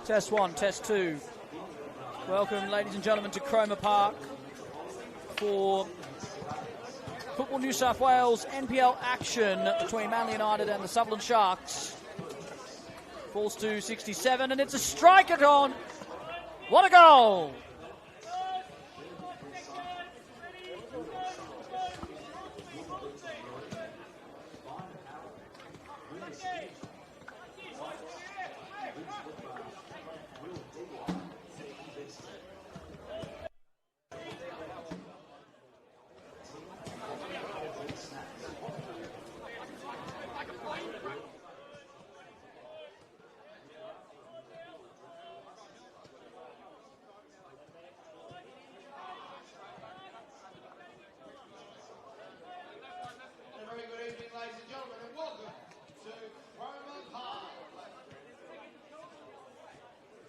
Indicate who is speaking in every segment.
Speaker 1: Test one, test two. Welcome, ladies and gentlemen, to Cromer Park for Football New South Wales NPL action between Manly United and the Sutherland Sharks. Falls to 67, and it's a striker gone. What a goal!
Speaker 2: Ladies and gentlemen, and welcome to Cromer Park.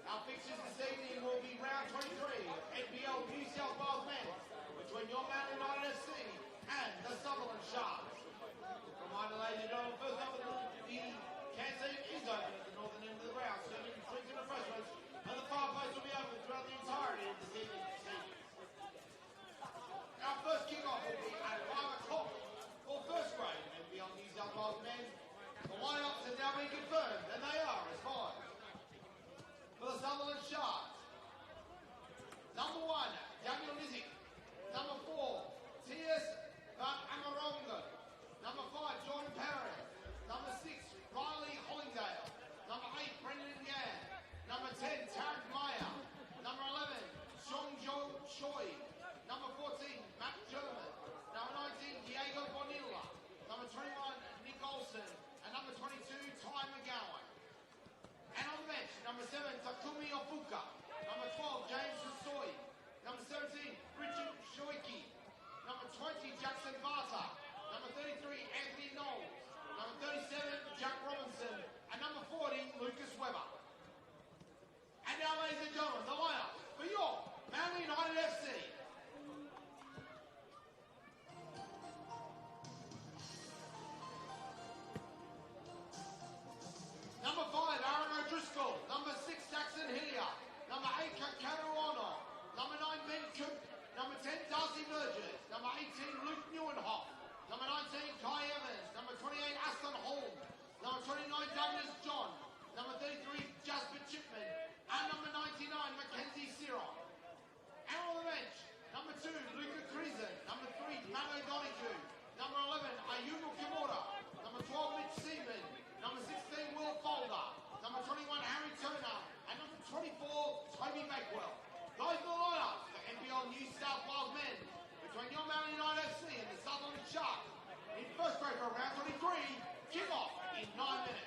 Speaker 2: Our fixtures this evening will be round 23 of NPL New South Wales men between your Man United FC and the Sutherland Sharks. Reminder, ladies and gentlemen, first up, the canteen is open at the northern end of the ground, serving drinks and refreshments, and the far post will be open throughout the entirety of this evening's proceedings. Our first kickoff will be at 5 o'clock for first grade NPL New South Wales men. The lineups have now been confirmed, and they are as follows. For the Sutherland Sharks, number 1, Daniel Nizik. Number 4, T.S. Van Amaronga. Number 5, Jordan Perez. Number 6, Riley Hollingdale. Number 8, Brendan Yan. Number 10, Tarek Meyer. Number 11, Sean Jo Choi. Number 14, Matt German. Number 19, Diego Bonilla. Number 21, Nick Olsen. And number 22, Ty McGowan. And on the bench, number 7, Takumi Ofuka. Number 12, James Sasoi. Number 17, Richard Shoiki. Number 20, Jackson Barta. Number 33, Anthony Knowles. Number 37, Jack Robinson. And number 40, Lucas Webber. And now, ladies and gentlemen, the lineup for your Manly United FC. Number 5, Aaron O'Driscoll. Number 6, Saxon Hillier. Number 8, Kakaruano. Number 9, Ben Cook. Number 10, Darcy Burgess. Number 18, Luke Neuenhoff. Number 19, Kai Evans. Number 28, Aston Hall. Number 29, Douglas John. Number 33, Jasper Chipman. And number 99, Mackenzie Siron. And on the bench, number 2, Luca Creason. Number 3, Matt O'Donoghue. Number 11, Ayumu Kimura. Number 12, Mitch Seaman. Number 16, Will Folder. Number 21, Harry Turner. And number 24, Toby Bakewell. Those are the lineups for NPL New South Wales men between your Man United FC and the Sutherland Sharks in first grade for round 23. Kick off in 9 minutes.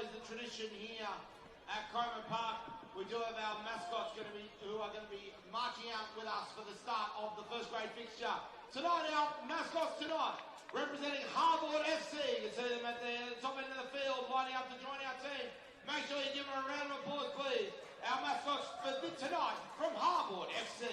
Speaker 2: follows the tradition here at Cromer Park. We do have our mascots who are going to be marching out with us for the start of the first grade fixture. Tonight, our mascots tonight, representing Harbour FC. You can see them at the top end of the field, lining up to join our team. Make sure you give them a round of applause, please. Our mascots for tonight from Harbour FC.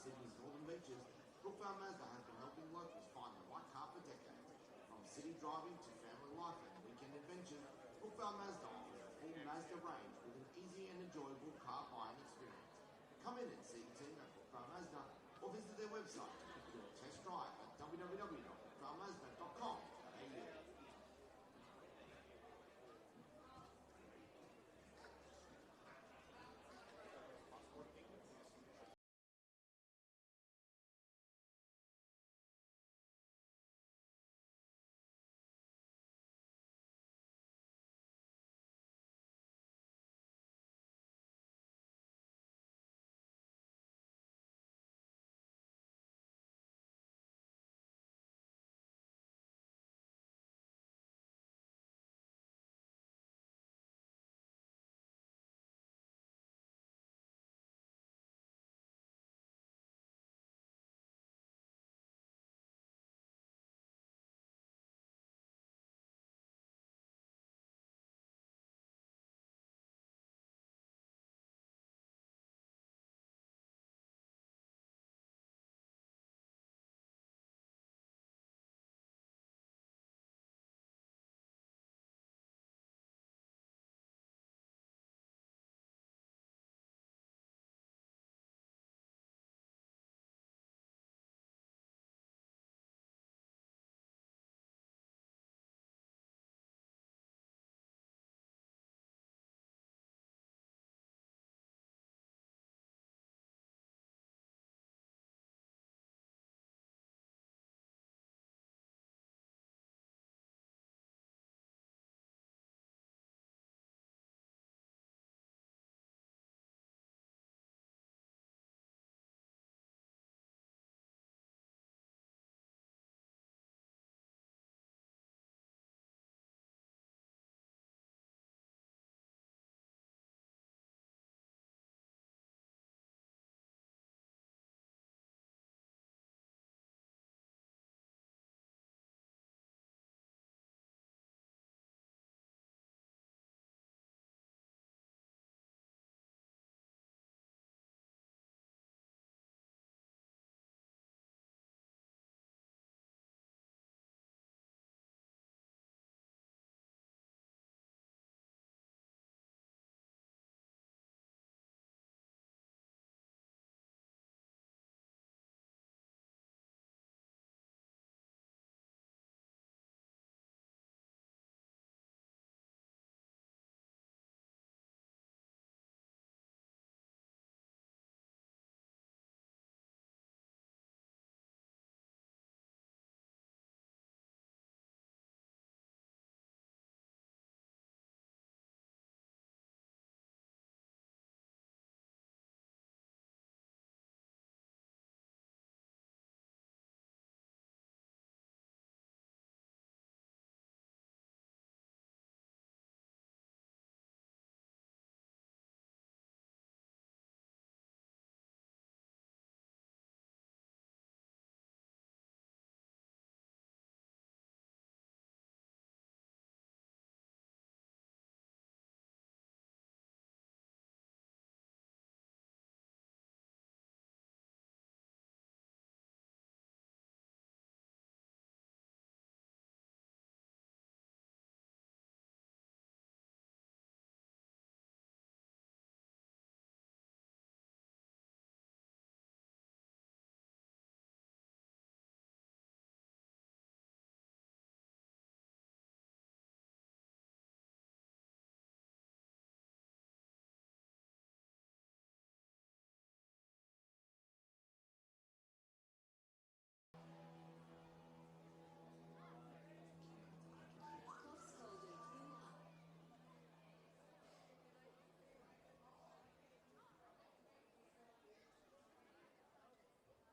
Speaker 2: Sydney's northern beaches, Brookvale Mazda has been helping locals find the right car for decades. From city driving to family life and weekend adventures, Brookvale Mazda offers a full Mazda range with an easy and enjoyable car buying experience. Come in and see the team at Brookvale Mazda or visit their website to book your test drive at www.brookvalemazda.com.au.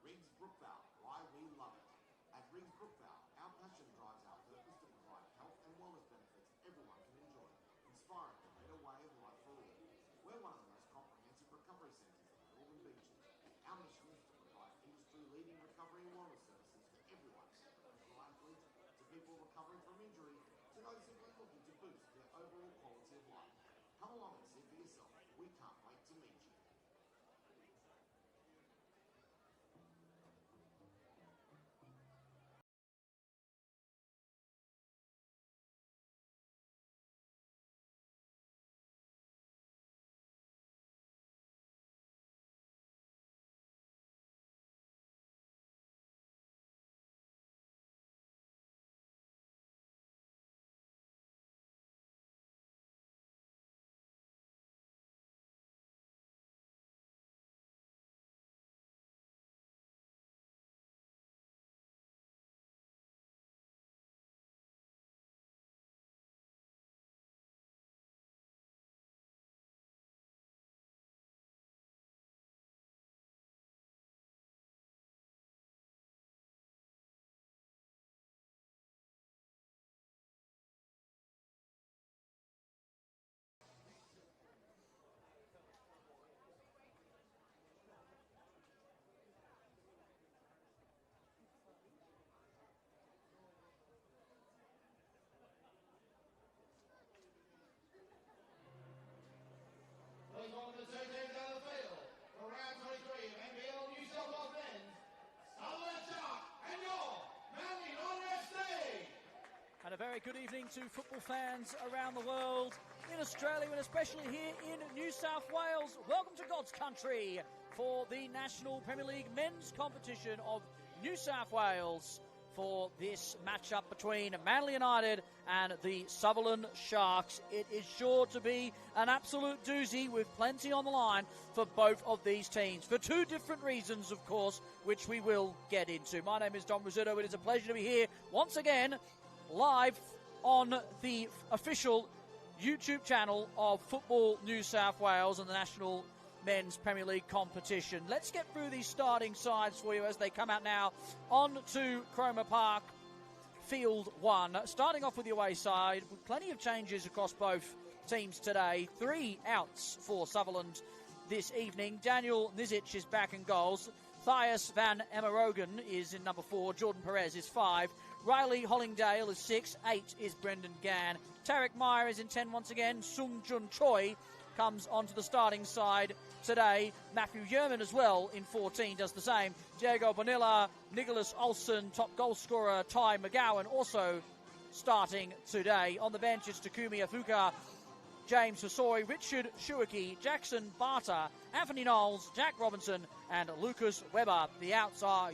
Speaker 2: Riggs Brookvale, why we love it. At Riggs Brookvale, our passion drives our purpose to provide health and wellness benefits everyone can enjoy, inspiring a better way of life for all. We're one of the most comprehensive recovery centres in the Northern Beaches. Our mission is to provide industry-leading recovery and wellness services for everyone, from athletes to people recovering from injury to those simply looking to boost their overall quality of life. Come along and see for yourself. We can't wait to meet you.
Speaker 1: very good evening to football fans around the world, in Australia and especially here in New South Wales. Welcome to God's country for the National Premier League men's competition of New South Wales for this matchup between Manly United and the Sutherland Sharks. It is sure to be an absolute doozy with plenty on the line for both of these teams, for two different reasons, of course, which we will get into. My name is Don Rizzuto. It is a pleasure to be here once again, live on the official YouTube channel of Football New South Wales and the National Men's Premier League competition. Let's get through these starting sides for you as they come out now on to Cromer Park, Field 1. Starting off with the away side, with plenty of changes across both teams today. 3 outs for Sutherland this evening. Daniel Nizic is back in goals. Thias Van Emmerogen is in number 4. Jordan Perez is 5. Riley Hollingdale is 6. 8 is Brendan Gann. Tarek Meyer is in 10 once again. Sung Jun Choi comes onto the starting side today. Matthew Yerman as well in 14 does the same. Diego Bonilla, Nicholas Olsen, top goal scorer Ty McGowan also starting today. On the bench it's Takumi Afuka, James Hasori, Richard Shuaki, Jackson Barter, Anthony Knowles, Jack Robinson and Lucas Webber. The outs are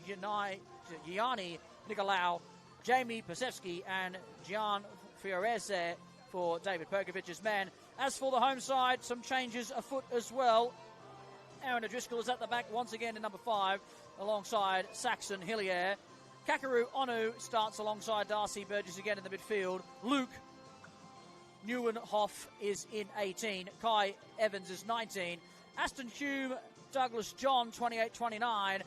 Speaker 1: Gianni Nicolau, Jamie Pasewski and Gian Fiorese for David Perkovic's men. As for the home side, some changes afoot as well. Aaron O'Driscoll is at the back once again in number 5, alongside Saxon Hillier. Kakaru Onu starts alongside Darcy Burgess again in the midfield. Luke Neuenhoff is in 18. Kai Evans is 19. Aston Hume, Douglas John, 28-29.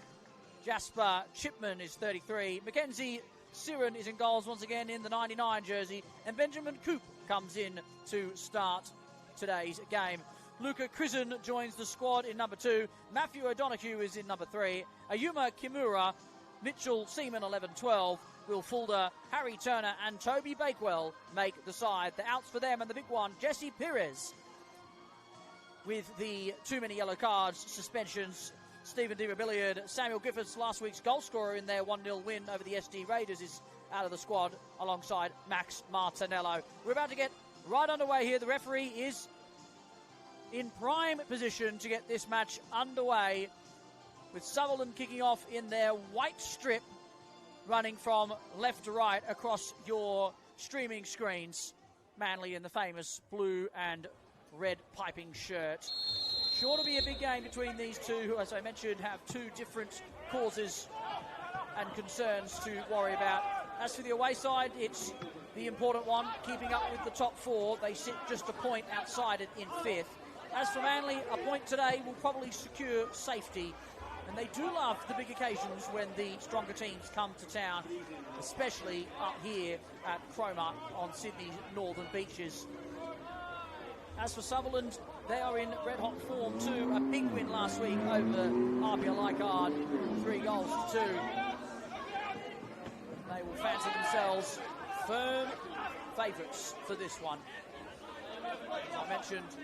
Speaker 1: Jasper Chipman is 33. Mackenzie Siren is in goals once again in the 99 jersey. And Benjamin Coop comes in to start today's game. Luca Crizen joins the squad in number 2. Matthew O'Donoghue is in number 3. Ayuma Kimura, Mitchell Seaman 11-12. Will Fulder, Harry Turner and Toby Bakewell make the side. The outs for them and the big one, Jesse Perez. With the too many yellow cards, suspensions, Stephen DeBilliard, Samuel Griffiths, last week's goal scorer in their 1-0 win over the SD Raiders, is out of the squad alongside Max Martinello. We're about to get right underway here. The referee is in prime position to get this match underway, with Sutherland kicking off in their white strip, running from left to right across your streaming screens. Manly in the famous blue and red piping shirt. Sure to be a big game between these two, who, as I mentioned, have two different causes and concerns to worry about. As for the away side, it's the important one, keeping up with the top 4. They sit just a point outside it in 5th. As for Manly, a point today will probably secure safety. And they do love the big occasions when the stronger teams come to town, especially up here at Cromer on Sydney's northern beaches. As for Sutherland, they are in red-hot form too. A big win last week over RPL Leichhardt, 3-2. They will fancy themselves firm favourites for this one. As I mentioned,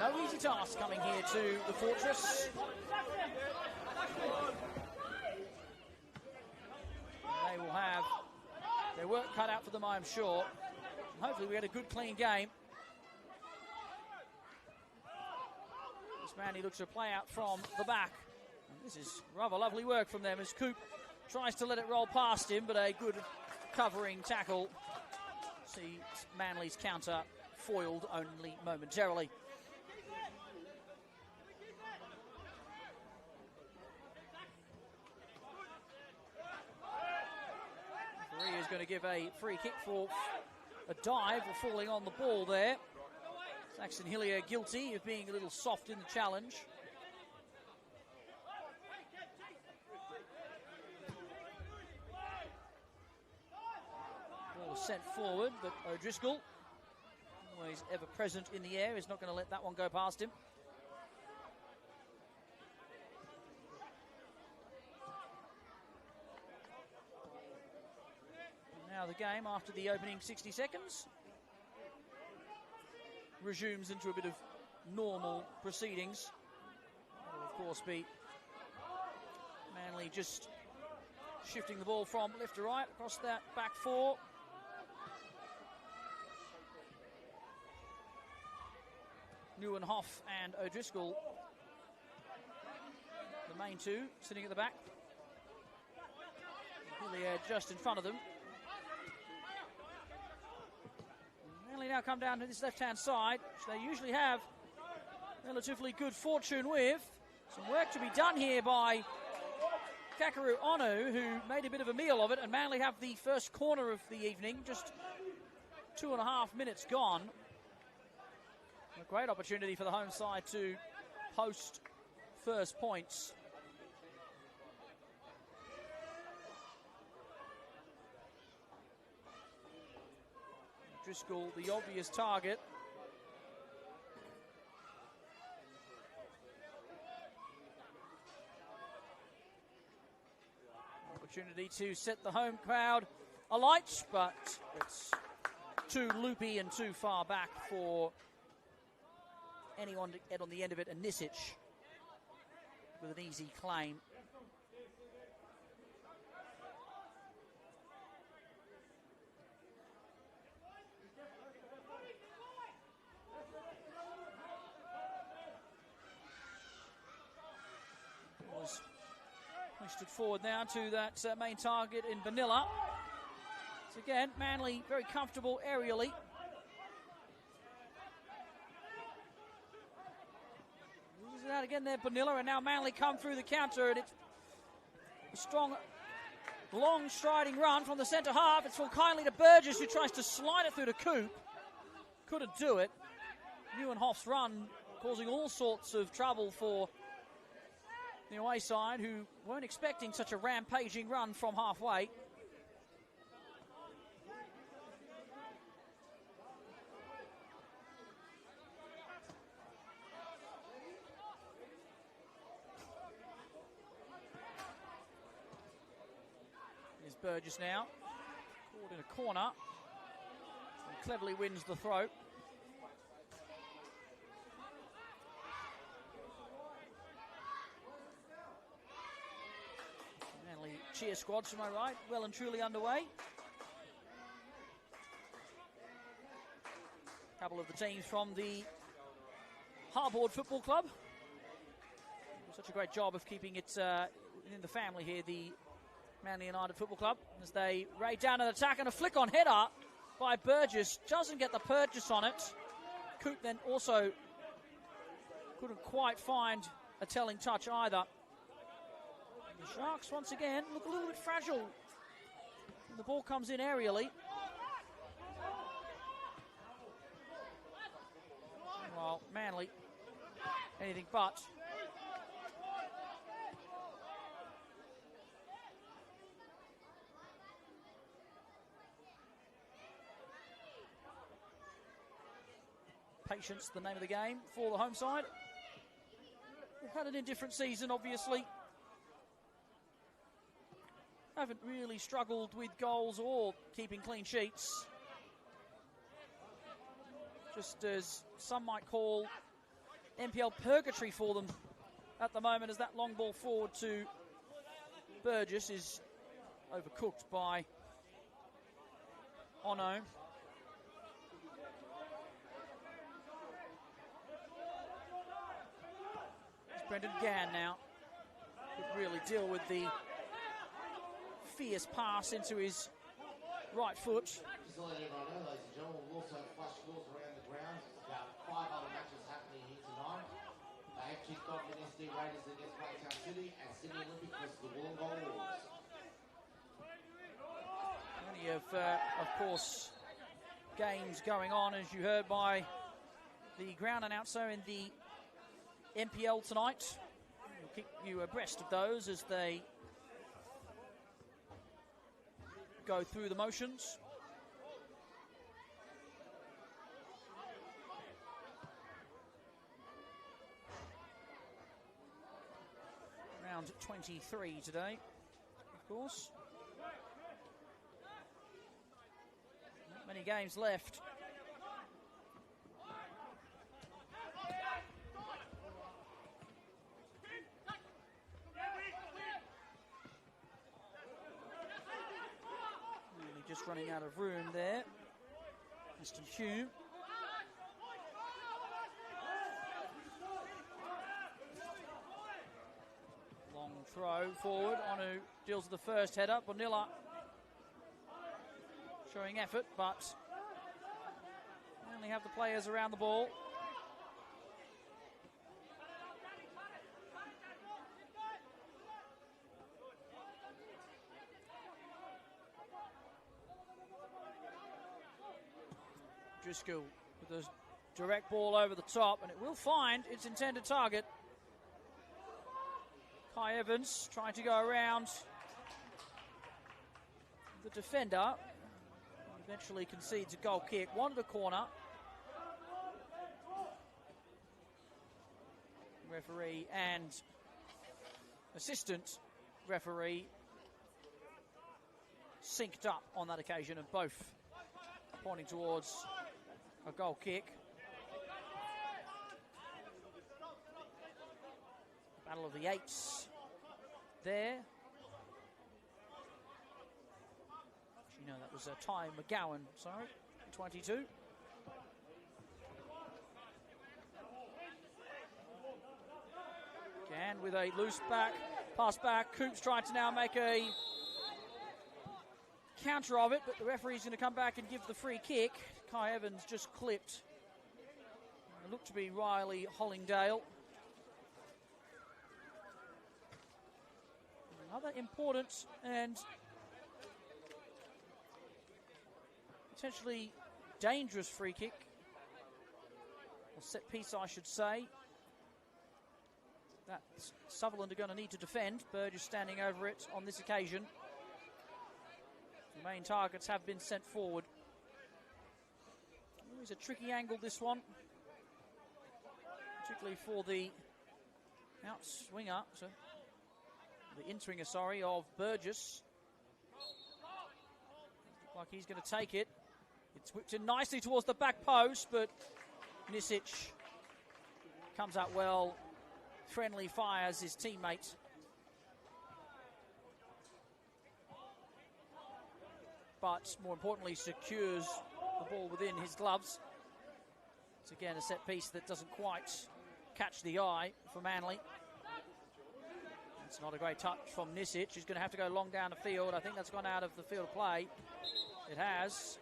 Speaker 1: no easy task coming here to the Fortress. They will have their work cut out for them, I'm sure. And hopefully we get a good, clean game. This Manly looks to play out from the back. And this is rather lovely work from them as Coop tries to let it roll past him, but a good covering tackle. See Manly's counter foiled only momentarily. Referee is going to give a free kick for a dive or falling on the ball there. Saxon Hillier guilty of being a little soft in the challenge. Ball is sent forward, but O'Driscoll, always ever present in the air, is not going to let that one go past him. And now the game, after the opening 60 seconds, resumes into a bit of normal proceedings. That will, of course, be Manly just shifting the ball from left to right across that back 4. Neuenhoff and O'Driscoll, the main two, sitting at the back. Hillier just in front of them. Manly now come down to this left-hand side, which they usually have relatively good fortune with. Some work to be done here by Kakaru Onu, who made a bit of a meal of it, and Manly have the first corner of the evening, just 2.5 minutes gone. A great opportunity for the home side to post first points. Driscoll, the obvious target. Opportunity to set the home crowd alight, but it's too loopy and too far back for anyone to get on the end of it, and Nisic with an easy claim. Hoisted forward now to that main target in Vanilla. So again, Manly very comfortable aerially. Loses it out again there, Vanilla, and now Manly come through the counter, and it's a strong, long striding run from the centre half. It's full kindly to Burgess, who tries to slide it through to Coop. Couldn't do it. Neuenhoff's run causing all sorts of trouble for the away side, who weren't expecting such a rampaging run from halfway. Here's Burgess now, caught in a corner, and cleverly wins the throw. Cheer squad to my right, well and truly underway. A couple of the teams from the Harbord Football Club. Such a great job of keeping it in the family here, the Manly United Football Club, as they raid down an attack, and a flick on header by Burgess. Doesn't get the purchase on it. Coop then also couldn't quite find a telling touch either. The Sharks, once again, look a little bit fragile when the ball comes in aerially. Well, Manly, anything but. Patience, the name of the game for the home side. They've had an indifferent season, obviously. Haven't really struggled with goals or keeping clean sheets. Just as some might call NPL purgatory for them at the moment, as that long ball forward to Burgess is overcooked by Ono. It's Brendan Gann now. Could really deal with the fierce pass into his right foot.
Speaker 2: Just to let everyone know, ladies and gentlemen, we'll also flash scores around the grounds. There's about 5 other matches happening here tonight. They have kicked off NSW Raiders against Blacktown City and Sydney Olympic versus the Wollongong Wolves.
Speaker 1: Plenty of course, games going on, as you heard by the ground announcer in the NPL tonight. We'll keep you abreast of those as they go through the motions. Round 23 today, of course. Not many games left. Just running out of room there. Mr. Hume. throw forward. Onu deals with the first header. Bonilla showing effort, but only have the players around the ball. Driscoll with the direct ball over the top, and it will find its intended target. Kai Evans trying to go around the defender. Eventually concedes a goal kick. Wanted a corner. Referee and assistant referee synced up on that occasion, and both pointing towards a goal kick. Battle of the Eights there. You know, that was Ty McGowan, 22. Again with a loose pass back. Coops trying to now make a counter of it, but the referee's going to come back and give the free kick. Kai Evans just clipped. It looked to be Riley Hollingdale. Another important and potentially dangerous free kick, or set piece I should say, that Sutherland are going to need to defend. Burgess standing over it on this occasion. The main targets have been sent forward. Always a tricky angle, this one, particularly for the outswinger, the in-swinger, of Burgess. Looks like he's going to take it. It's whipped in nicely towards the back post, but Nisic comes out well. Friendly fires his teammate. But more importantly, secures the ball within his gloves. It's again a set piece that doesn't quite catch the eye for Manly. It's not a great touch from Nisic. He's going to have to go long down the field. I think that's gone out of the field of play. It has.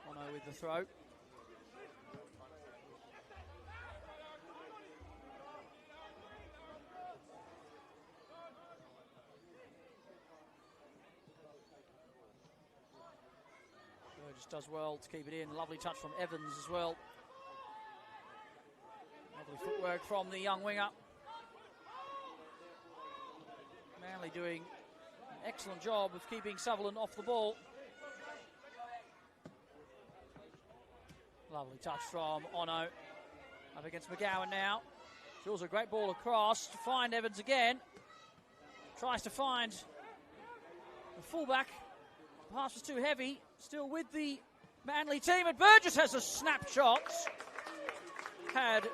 Speaker 1: Ono with the throw. Burgess does well to keep it in. Lovely touch from Evans as well. Lovely footwork from the young winger. Manly doing an excellent job of keeping Sutherland off the ball. Lovely touch from Ono. Up against McGowan now. Draws a great ball across to find Evans again. Tries to find the fullback. The pass was too heavy. Still with the Manly team. And Burgess has a snapshot. Had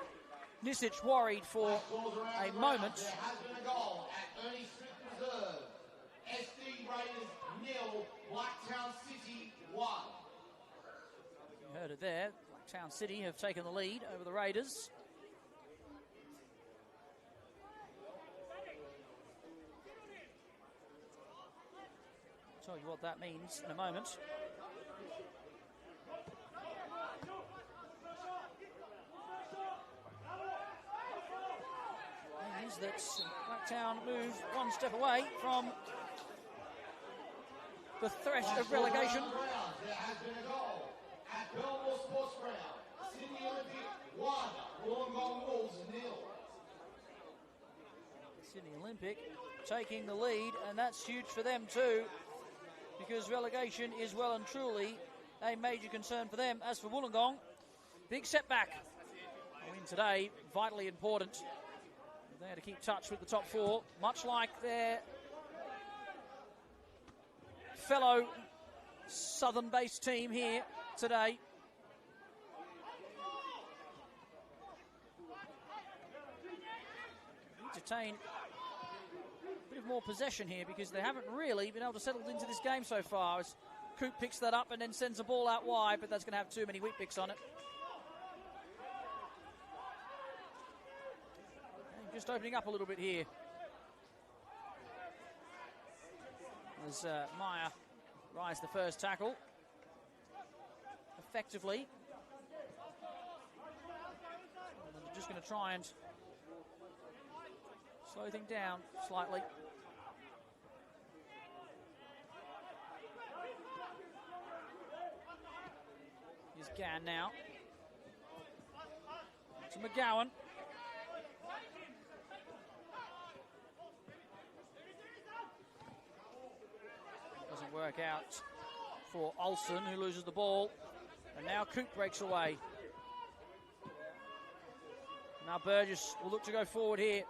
Speaker 1: Nisic worried for a moment.
Speaker 2: There has been a goal at Ernie Smith Reserve. SD Raiders 0, Blacktown City 1.
Speaker 1: You heard it there. Blacktown City have taken the lead over the Raiders. I'll tell you what that means in a moment. Means that Blacktown move one step away from the threat of relegation.
Speaker 2: There has been a goal at Belmore Sports Ground. Sydney Olympic 1, Wollongong Wolves 0.
Speaker 1: Sydney Olympic taking the lead, and that's huge for them too, because relegation is well and truly a major concern for them. As for Wollongong, big setback. A win today, vitally important. They're there to keep touch with the top four, much like their fellow Southern-based team here today. Retain a bit of more possession here because they haven't really been able to settle into this game so far. As Coop picks that up and then sends the ball out wide, but that's going to have too many wheat picks on it. And just opening up a little bit here. As Meyer rides the first tackle effectively. And they're just going to try and slow things down slightly. Here's Gann now. To McGowan. Doesn't work out for Olsen, who loses the ball. And now Coop breaks away. Now Burgess will look to go forward here.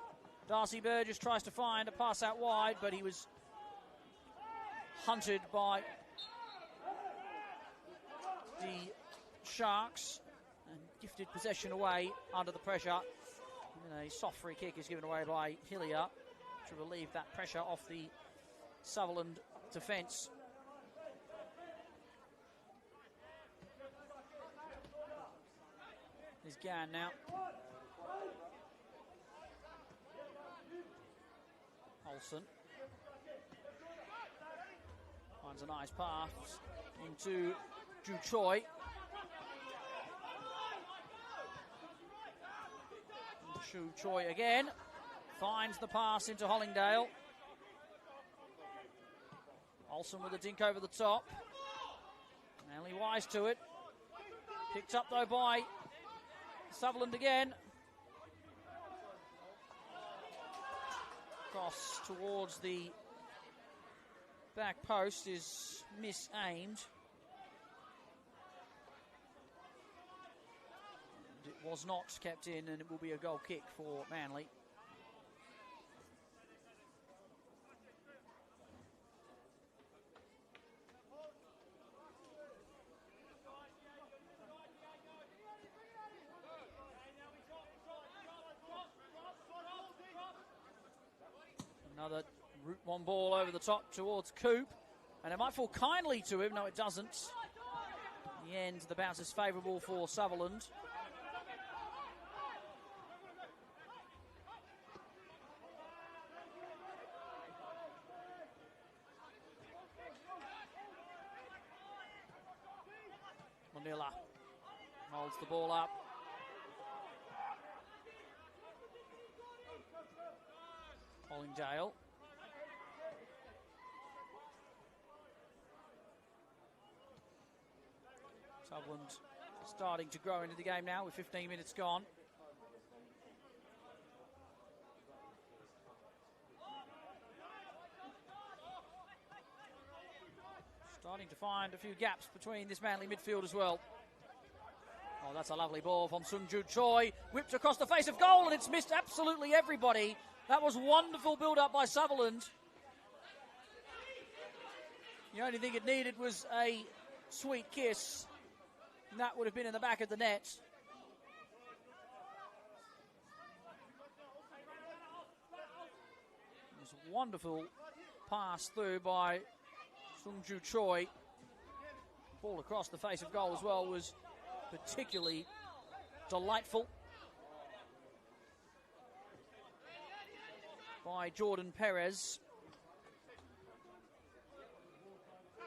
Speaker 1: Darcy Burgess tries to find a pass out wide, but he was hunted by the Sharks and gifted possession away under the pressure. And a soft free kick is given away by Hillier to relieve that pressure off the Sutherland defence. There's Gann now. Olsen finds a nice pass into Ju Choi. Ju Choi again finds the pass into Hollingdale. Olsen with a dink over the top. Manly wise to it. Picked up though by Sutherland again. Cross towards the back post is misaimed. It was not kept in, and it will be a goal kick for Manly. Another route one ball over the top towards Coop. And it might fall kindly to him. No, it doesn't. In the end, the bounce is favourable for Sutherland. Manila holds the ball up. Hollingdale. Sutherland starting to grow into the game now with 15 minutes gone. Starting to find a few gaps between this Manly midfield as well. Oh, that's a lovely ball from Sung Ju Choi. Whipped across the face of goal, and it's missed absolutely everybody. That was wonderful build-up by Sutherland. The only thing it needed was a sweet kiss, and that would have been in the back of the net. It was a wonderful pass through by Sung Ju Choi. Ball across the face of goal as well was particularly delightful by Jordan Perez,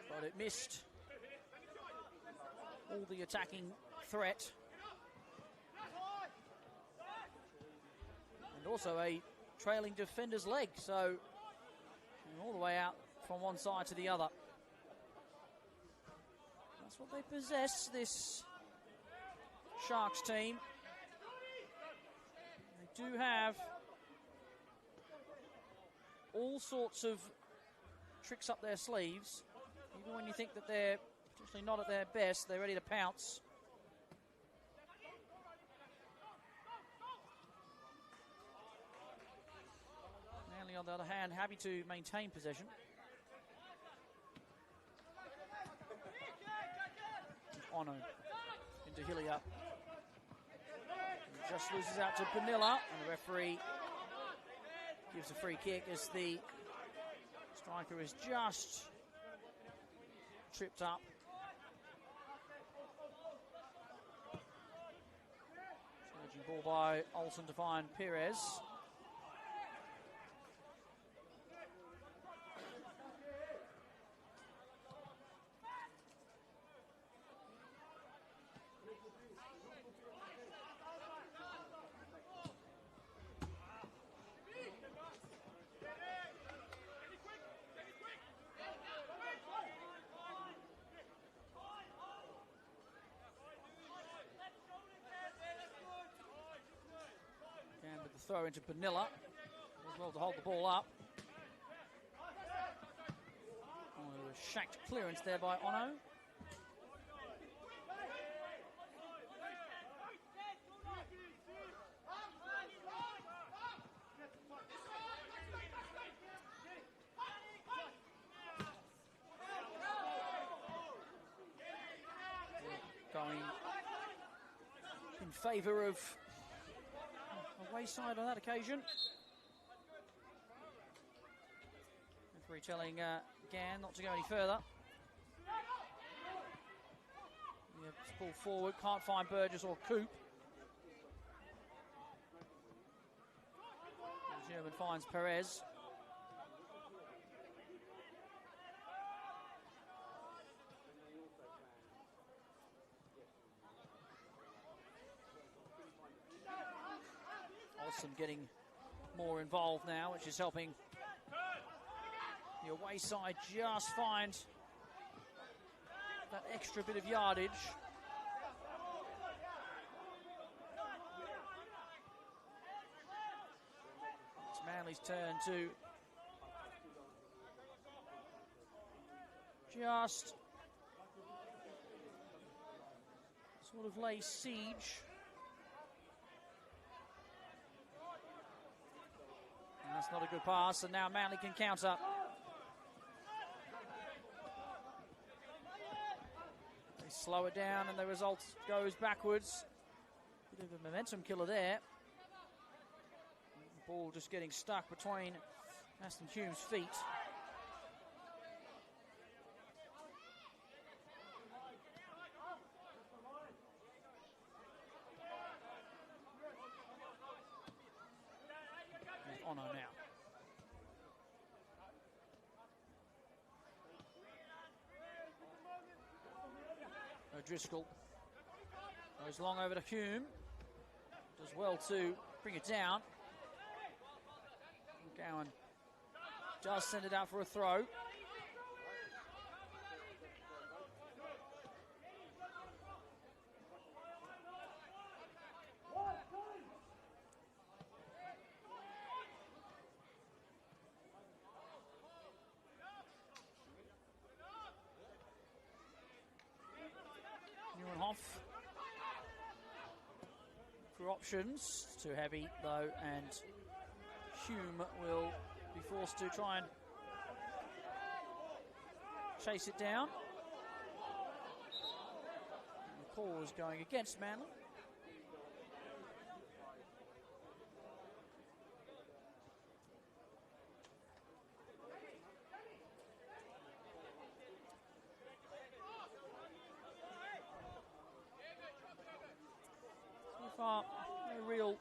Speaker 1: but it missed all the attacking threat, and also a trailing defender's leg, so all the way out from one side to the other. That's what they possess, this Sharks team. They do have all sorts of tricks up their sleeves. Even when you think that they're potentially not at their best, they're ready to pounce. Manly, on the other hand, happy to maintain possession. Ono into Hillier. Just loses out to Benilla, and the referee gives a free kick as the striker is just tripped up. Surging ball by Olsen to find Perez. And with the throw into Panilla, as well to hold the ball up. Oh, a shacked clearance there by Ono. Going in favour of away side on that occasion. Referee telling Gann not to go any further. Yeah, pull forward, can't find Burgess or Coop. The German finds Perez. Olsen getting more involved now, which is helping the away side just find that extra bit of yardage. It's Manly's turn to just sort of lay siege. And that's not a good pass, and now Manly can counter. They slow it down, and the result goes backwards. Bit of a momentum killer there. The ball just getting stuck between Aston Hume's feet. Ono now. O'Driscoll goes long over to Hume. Does well to bring it down. Gowan does send it out for a throw. Neuenhoff for options. Too heavy though, and Hume will be forced to try and chase it down. And the call is going against Manly. So far, no real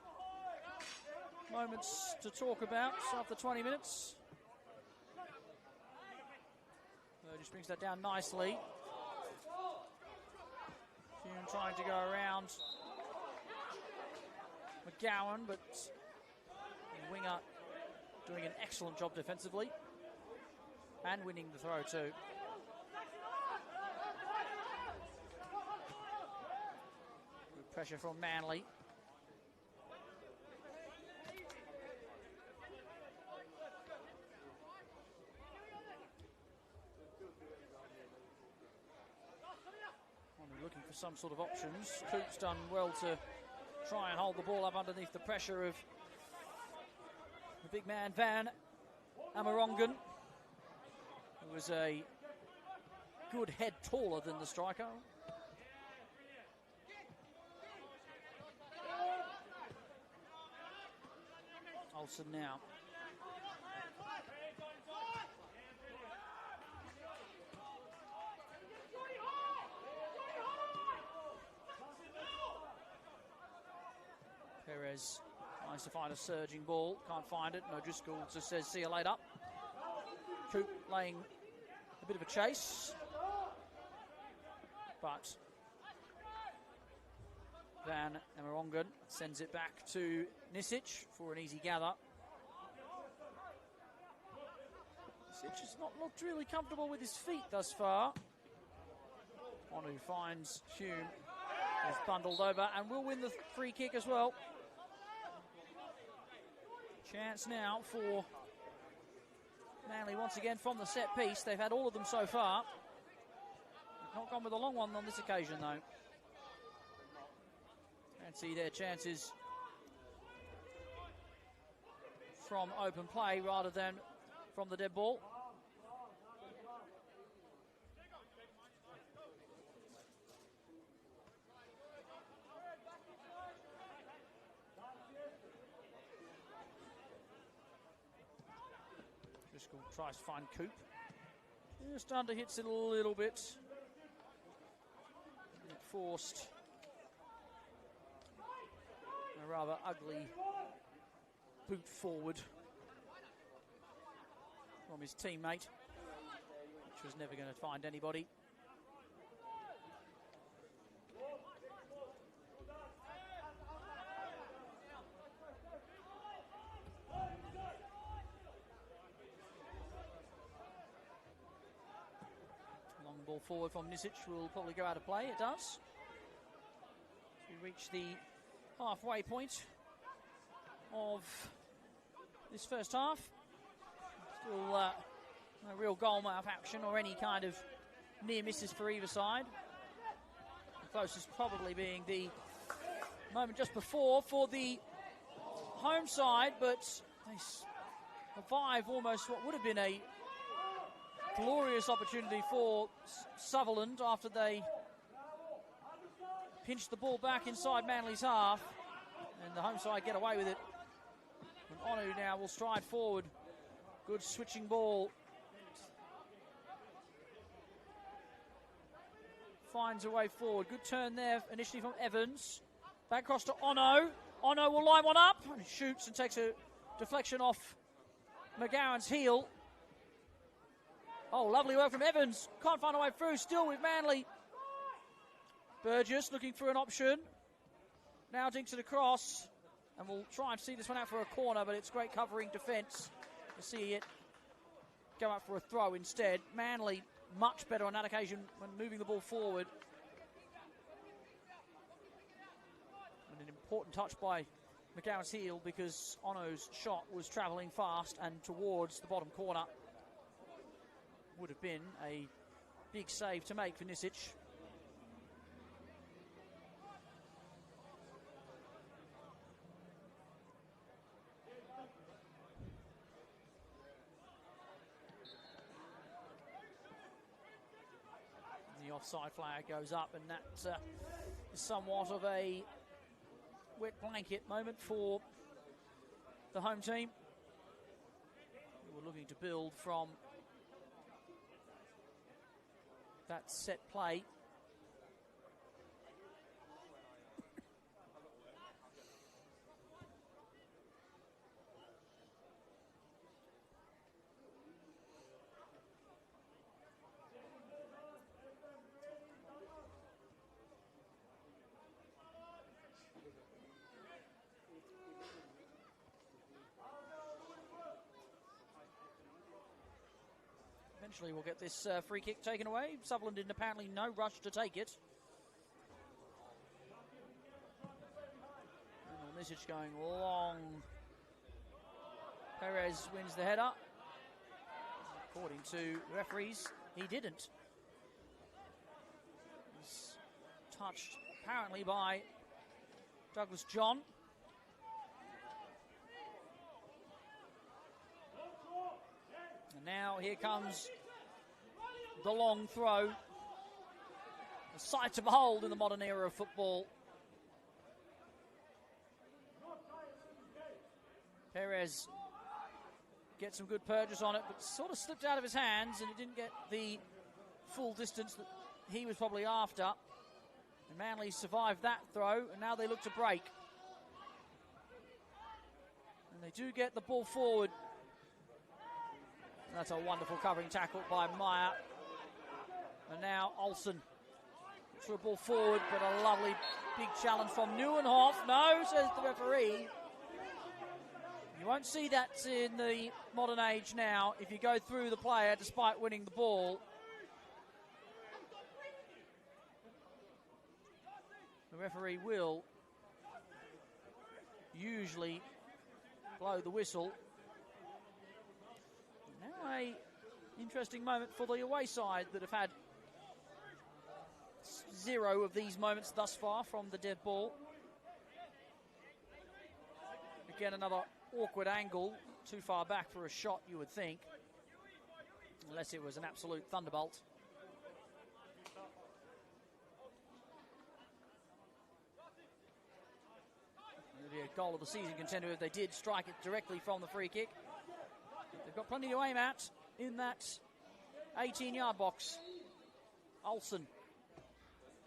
Speaker 1: moments to talk about after 20 minutes. Just brings that down nicely. Hume trying to go around McGowan, but the winger doing an excellent job defensively and winning the throw too. Good pressure from Manly. Looking for some sort of options. Coop's done well to try and hold the ball up underneath the pressure of the big man Van Amerongen, who was a good head taller than the striker. Olsen now. Perez tries to find a surging ball, can't find it. No, Driscoll just says, see you later. Coop laying a bit of a chase, but Van Emerongen sends it back to Nisic for an easy gather. Nisic has not looked really comfortable with his feet thus far. Onu finds Hume, is bundled over and will win the free kick as well. Chance now for Manly once again from the set piece. They've had all of them so far. They've not gone with a long one on this occasion though. And see their chances from open play rather than from the dead ball. Driscoll tries to find Coop. Just under hits it a little bit. Forced a rather ugly boot forward from his teammate, which was never going to find anybody. Long ball forward from Nisic will probably go out of play. It does. We reach the halfway point of this first half. Still no real goalmouth action or any kind of near misses for either side. The closest probably being the moment just before for the home side, but they survive almost what would have been a glorious opportunity for Sutherland after they pinched the ball back inside Manly's half, and the home side get away with it. And Onu now will stride forward. Good switching ball. Finds a way forward. Good turn there initially from Evans. Back across to Ono. Ono will line one up and shoots and takes a deflection off McGowan's heel. Oh, lovely work from Evans. Can't find a way through. Still with Manly. Burgess looking for an option. Now dinks it across. And we'll try and see this one out for a corner, but it's great covering defence to see it go out for a throw instead. Manly much better on that occasion when moving the ball forward. And an important touch by McGowan's heel because Ono's shot was travelling fast and towards the bottom corner. Would have been a big save to make for Nisic. The offside flag goes up, and that is somewhat of a wet blanket moment for the home team. We were looking to build from that set play. Eventually we'll get this free kick taken away. Sutherland in apparently no rush to take it. And Nisic going long. Perez wins the header. According to referees, he didn't. He's touched apparently by Douglas John. And now here comes the long throw. A sight to behold in the modern era of football. Perez gets some good purchase on it, but sort of slipped out of his hands and it didn't get the full distance that he was probably after. And Manly survived that throw, and now they look to break. And they do get the ball forward. That's a wonderful covering tackle by Meyer. And now Olsen for a ball forward, but a lovely big challenge from Neuenhoff. No, says the referee. You won't see that in the modern age now if you go through the player despite winning the ball. The referee will usually blow the whistle. Now a interesting moment for the away side that have had 0 of these moments thus far from the dead ball. Again, another awkward angle, too far back for a shot, you would think, unless it was an absolute thunderbolt. It'll be a goal of the season contender if they did strike it directly from the free kick. They've got plenty to aim at in that 18-yard box. Olsen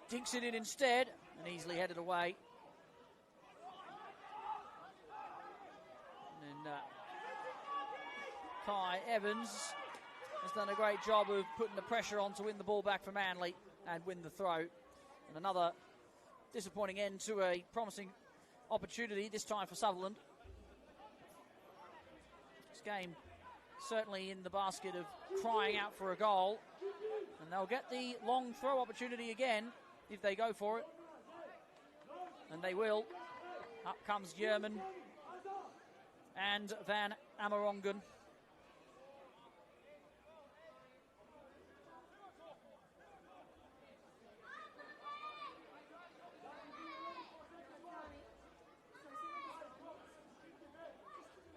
Speaker 1: dinks it in instead and easily headed away. And Kai Evans has done a great job of putting the pressure on to win the ball back for Manly and win the throw. And another disappointing end to a promising opportunity, this time for Sutherland. This game certainly in the basket of crying out for a goal. And they'll get the long throw opportunity again if they go for it. And they will. Up comes Yerman and Van Amerongen.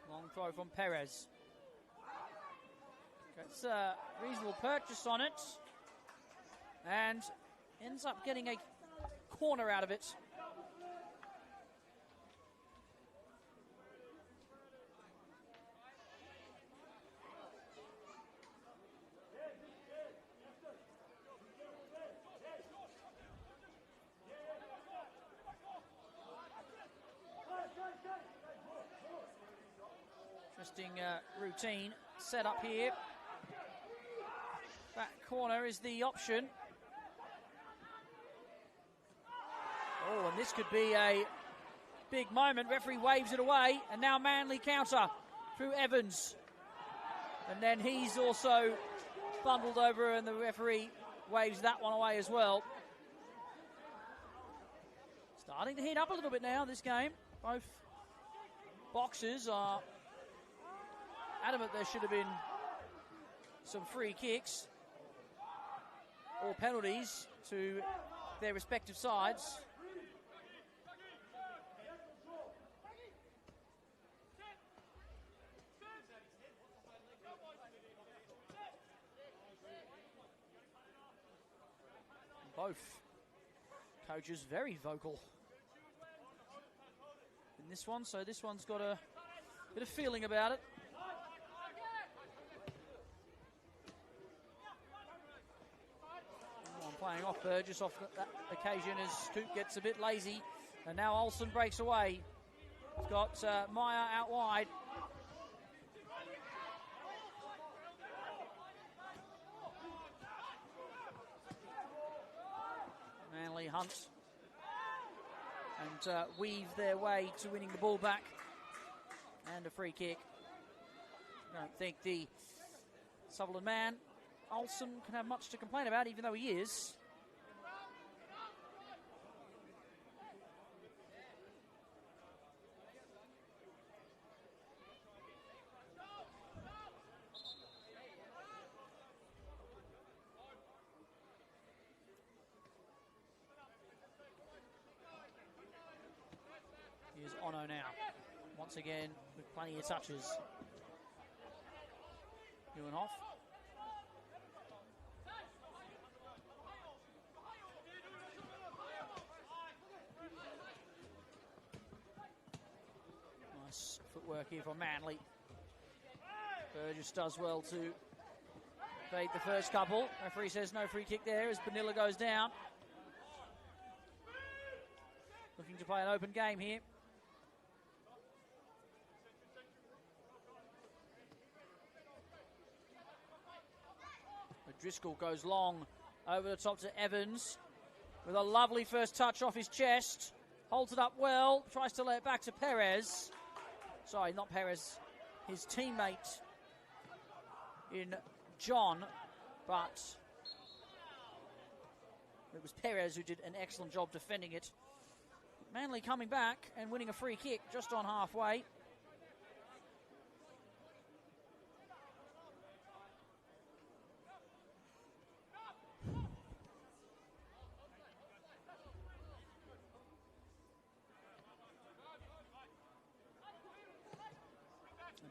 Speaker 1: Long throw from Perez. Gets a reasonable purchase on it and ends up getting a corner out of it. Interesting routine set up here. That corner is the option. Oh, and this could be a big moment. Referee waves it away, and now Manly counter through Evans. And then he's also bundled over, and the referee waves that one away as well. Starting to heat up a little bit now, this game. Both boxers are adamant there should have been some free kicks or penalties to their respective sides. Both coaches very vocal in this one, so this one's got a bit of feeling about it. Playing off Burgess off that occasion as Scoot gets a bit lazy, and now Olsen breaks away. He's got Meyer out wide. Manly hunt and weave their way to winning the ball back, and a free kick. I don't think the Sutherland man Olsen can have much to complain about, even though he is. Here's Ono now, once again with plenty of touches. Neuenhoff. Footwork here from Manly. Burgess does well to evade the first couple. Referee says no free kick there as Benilla goes down. Looking to play an open game here. Driscoll goes long over the top to Evans with a lovely first touch off his chest. Holds it up well, tries to lay it back to Perez. Sorry, not Perez, his teammate in John, but it was Perez who did an excellent job defending it. Manly coming back and winning a free kick just on halfway.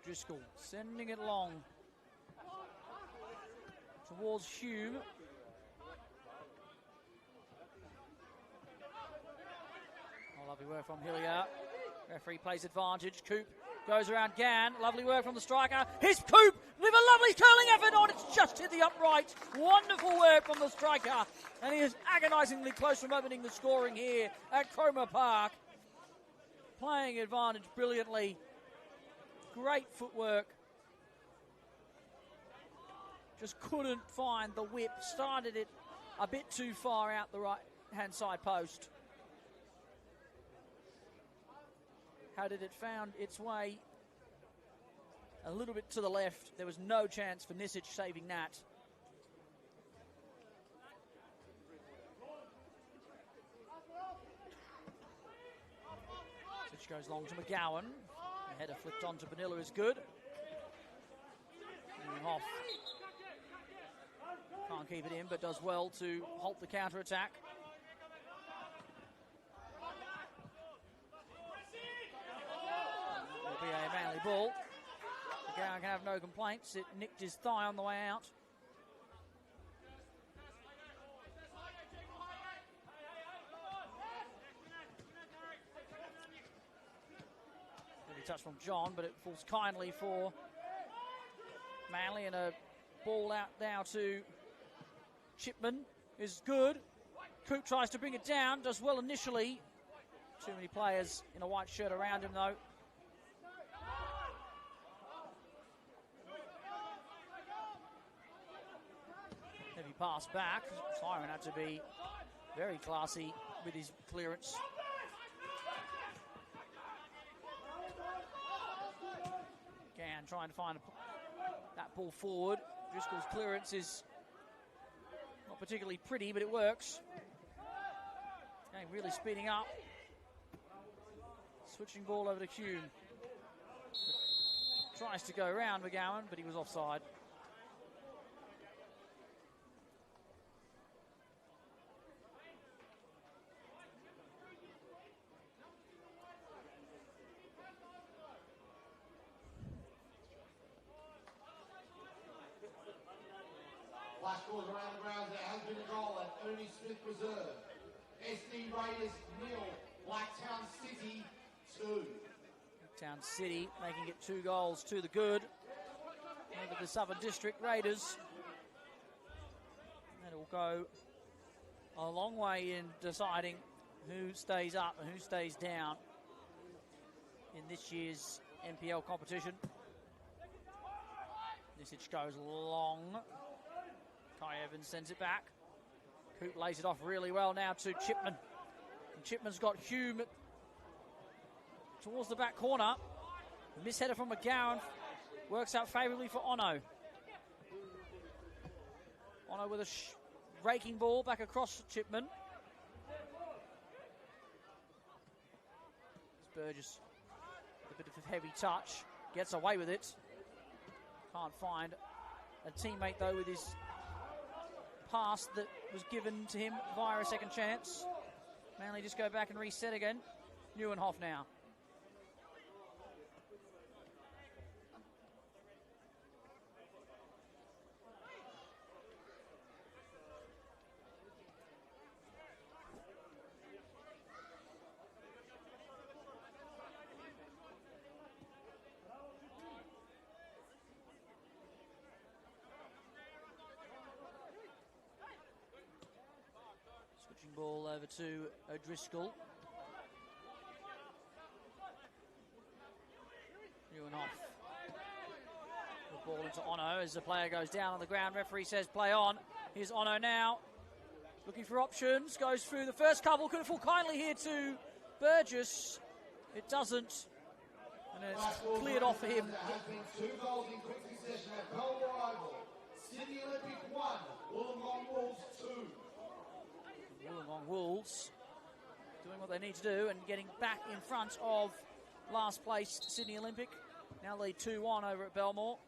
Speaker 1: Driscoll sending it long towards Hume. Oh, lovely work from Hillier. Referee plays advantage. Coop goes around Gann. Lovely work from the striker. Here's Coop with a lovely curling effort on. It's just hit the upright. Wonderful work from the striker. And he is agonisingly close from opening the scoring here at Cromer Park. Playing advantage brilliantly. Great footwork. Just couldn't find the whip. Started it a bit too far out the right-hand side post. How did it found its way? A little bit to the left. There was no chance for Nisic saving that. Nisic goes long to McGowan. The header flipped on to Vanilla is good. Hoff can't keep it in, but does well to halt the counter-attack. It'll be a Manly ball. McGowan can have no complaints. It nicked his thigh on the way out. Touch from John, but it falls kindly for Manly, and a ball out now to Chipman is good. Coop tries to bring it down, does well initially. Too many players in a white shirt around him though. Heavy pass back. Siren had to be very classy with his clearance. Gann trying to find that ball forward. Driscoll's clearance is not particularly pretty, but it works. Game really speeding up. Switching ball over to Hume. Tries to go around McGowan, but he was offside.
Speaker 2: Flash scores around the grounds. There has been a goal at Ernie Smith Reserve. SD Raiders 0, Blacktown City 2.
Speaker 1: Blacktown City making it 2 goals to the good over the Southern District Raiders. That'll go a long way in deciding who stays up and who stays down in this year's NPL competition. Nisic goes long. Kai Evans sends it back. Coop lays it off really well now to Chipman. And Chipman's got Hume towards the back corner. The misheader from McGowan works out favourably for Ono. Ono with a raking ball back across Chipman. Burgess, a bit of a heavy touch, gets away with it. Can't find a teammate though with his pass that was given to him via a second chance. Manly just go back and reset again. Neuenhoff now. Ball over to O'Driscoll. Neuenhoff. The ball Sutherland to Ono as the player goes down on the ground. Referee says play on. Here's Ono now. Looking for options. Goes through the first couple. Could it fall kindly here to Burgess? It doesn't. And it's cleared off for him.
Speaker 2: There has been 2 goals in quick succession at Belmore Oval. Sydney Olympic 1, Wollongong Wolves 2.
Speaker 1: Wollongong Wolves doing what they need to do and getting back in front of last place Sydney Olympic. Now lead 2-1 over at Belmore.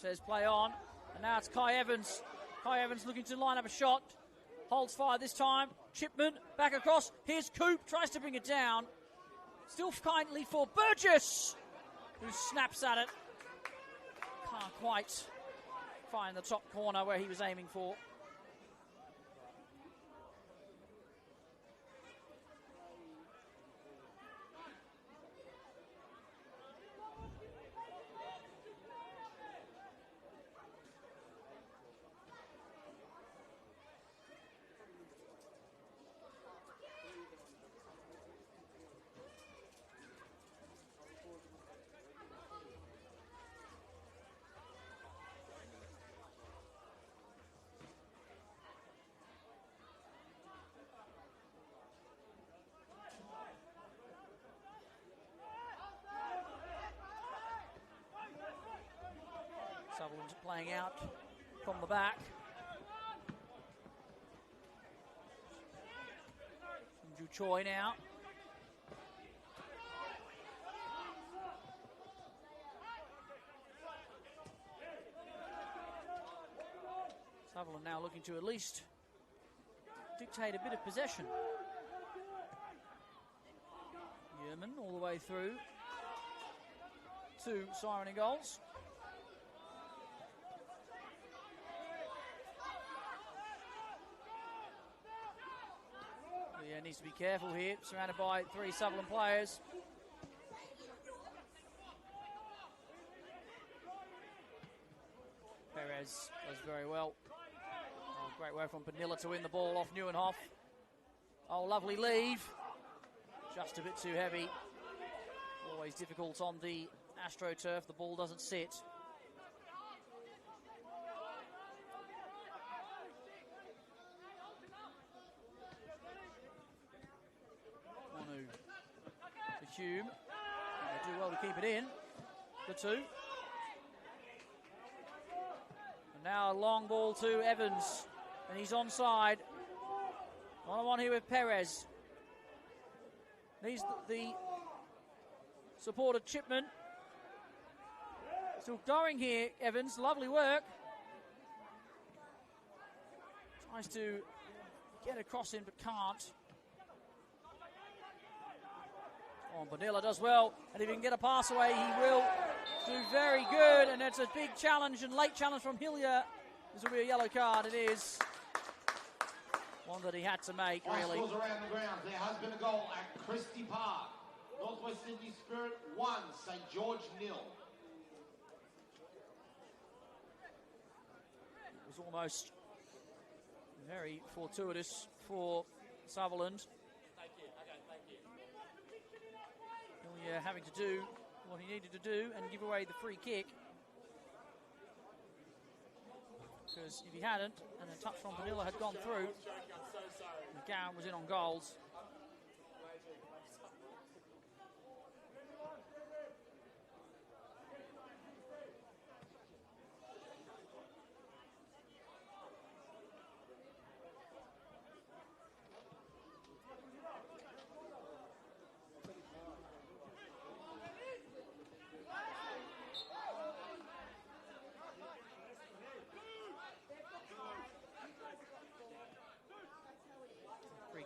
Speaker 1: Says play on, and now it's Kai Evans. Kai Evans looking to line up a shot. Holds fire this time. Chipman back across. Here's Coop, tries to bring it down. Still kindly for Burgess, who snaps at it. Can't quite find the top corner where he was aiming for. Sutherland's playing out from the back. Ju Choi now. Sutherland now looking to at least dictate a bit of possession. Yeoman all the way through to siren and goals. Yeah, needs to be careful here, surrounded by 3 Sutherland players. Perez does very well. Oh, great work from Panilla to win the ball off Neuenhoff. Oh, lovely leave. Just a bit too heavy. Always difficult on the AstroTurf. The ball doesn't sit. Hume. They do well to keep it in. The 2. And now a long ball to Evans. And he's onside. 1-on-1 here with Perez. Needs the support of Chipman. Still going here, Evans. Lovely work. Tries to get across him but can't. Oh, Bonilla does well, and if he can get a pass away, he will do very good, and it's a big challenge and late challenge from Hillier. This will be a yellow card. It is one that he had to make, really.
Speaker 2: Scores around the ground. There has been a goal at Christie Park. Northwest Sydney Spirit 1, St George 0.
Speaker 1: It was almost very fortuitous for Sutherland. Hillier having to do what he needed to do and give away the free kick. Because if he hadn't, and a touch from Vanilla had gone through, McGowan was in on goals.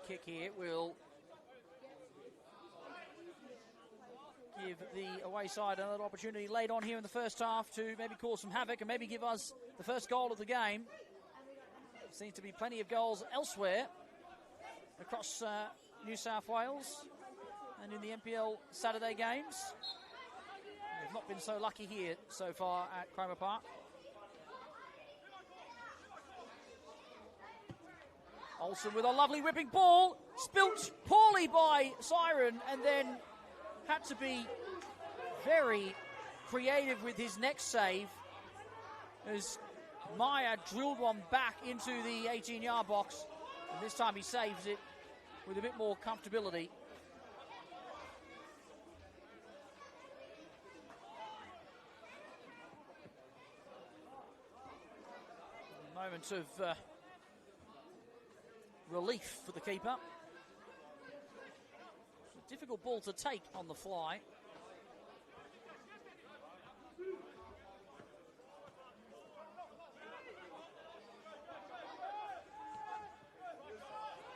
Speaker 1: Kick here will give the away side another opportunity late on here in the first half to maybe cause some havoc and maybe give us the first goal of the game. There seems to be plenty of goals elsewhere across New South Wales and in the NPL Saturday games. We've not been so lucky here so far at Cromer Park. Olsen with a lovely whipping ball, spilt poorly by Siren, and then had to be very creative with his next save as Meyer drilled one back into the 18-yard box, and this time he saves it with a bit more comfortability. A moment of relief for the keeper. It's a difficult ball to take on the fly.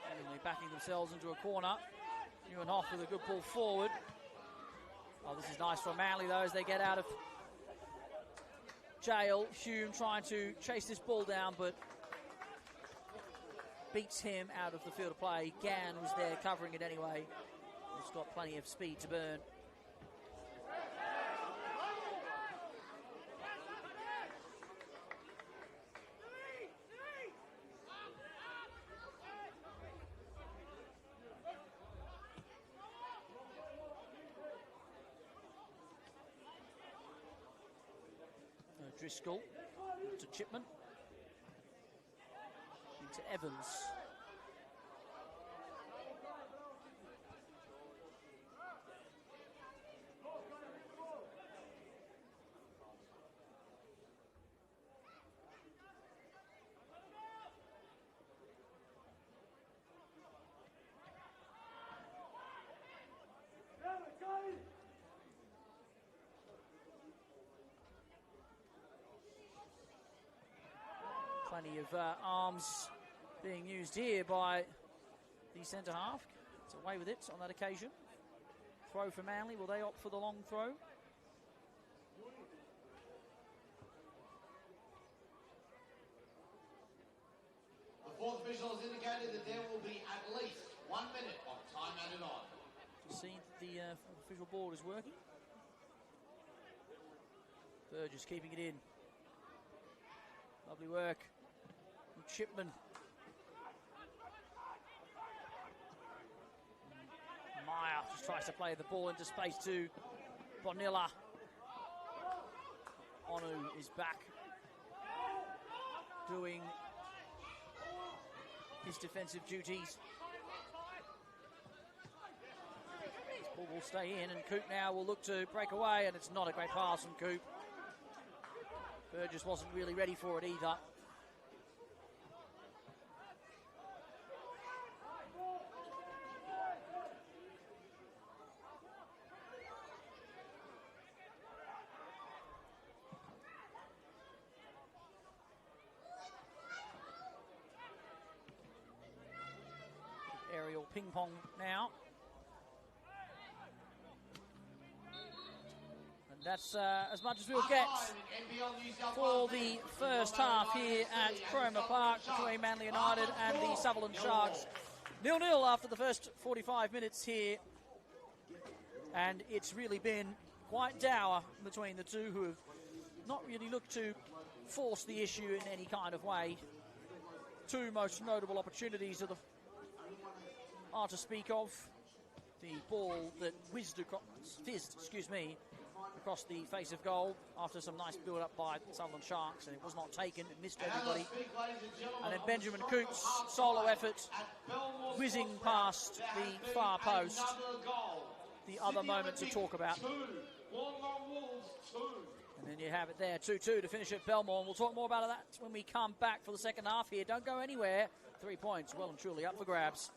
Speaker 1: And they're backing themselves into a corner. Neuenhoff with a good ball forward. Oh, this is nice for Manly though as they get out of jail. Hume trying to chase this ball down, but beats him out of the field of play. Gann was there covering it anyway. He's got plenty of speed to burn. Driscoll to Chipman. To Evans. Plenty of arms being used here by the centre half. It's away with it on that occasion. Throw for Manly. Will they opt for the long throw?
Speaker 2: The fourth official has indicated that there will be at least 1 minute of time added on.
Speaker 1: To see that the official board is working. Burgess keeping it in. Lovely work from Chipman. Meyer just tries to play the ball into space to Bonilla. Onu is back doing his defensive duties. This ball will stay in and Coop now will look to break away, and it's not a great pass from Coop. Burgess wasn't really ready for it either. Aerial ping pong now. And that's as much as we'll get for the first half here at Cromer Park between Manly United and the Sutherland Sharks. 0-0 after the first 45 minutes here. And it's really been quite dour between the two, who have not really looked to force the issue in any kind of way. Two most notable opportunities are to speak of. The ball that fizzed across the face of goal after some nice build-up by Sutherland Sharks, and it was not taken. It missed everybody. And then Benjamin Coop's solo effort whizzing past the far post. The other moment to talk about. And then you have it there, 2-2 to finish at Belmore. And we'll talk more about that when we come back for the second half here. Don't go anywhere. 3 points well and truly up for grabs.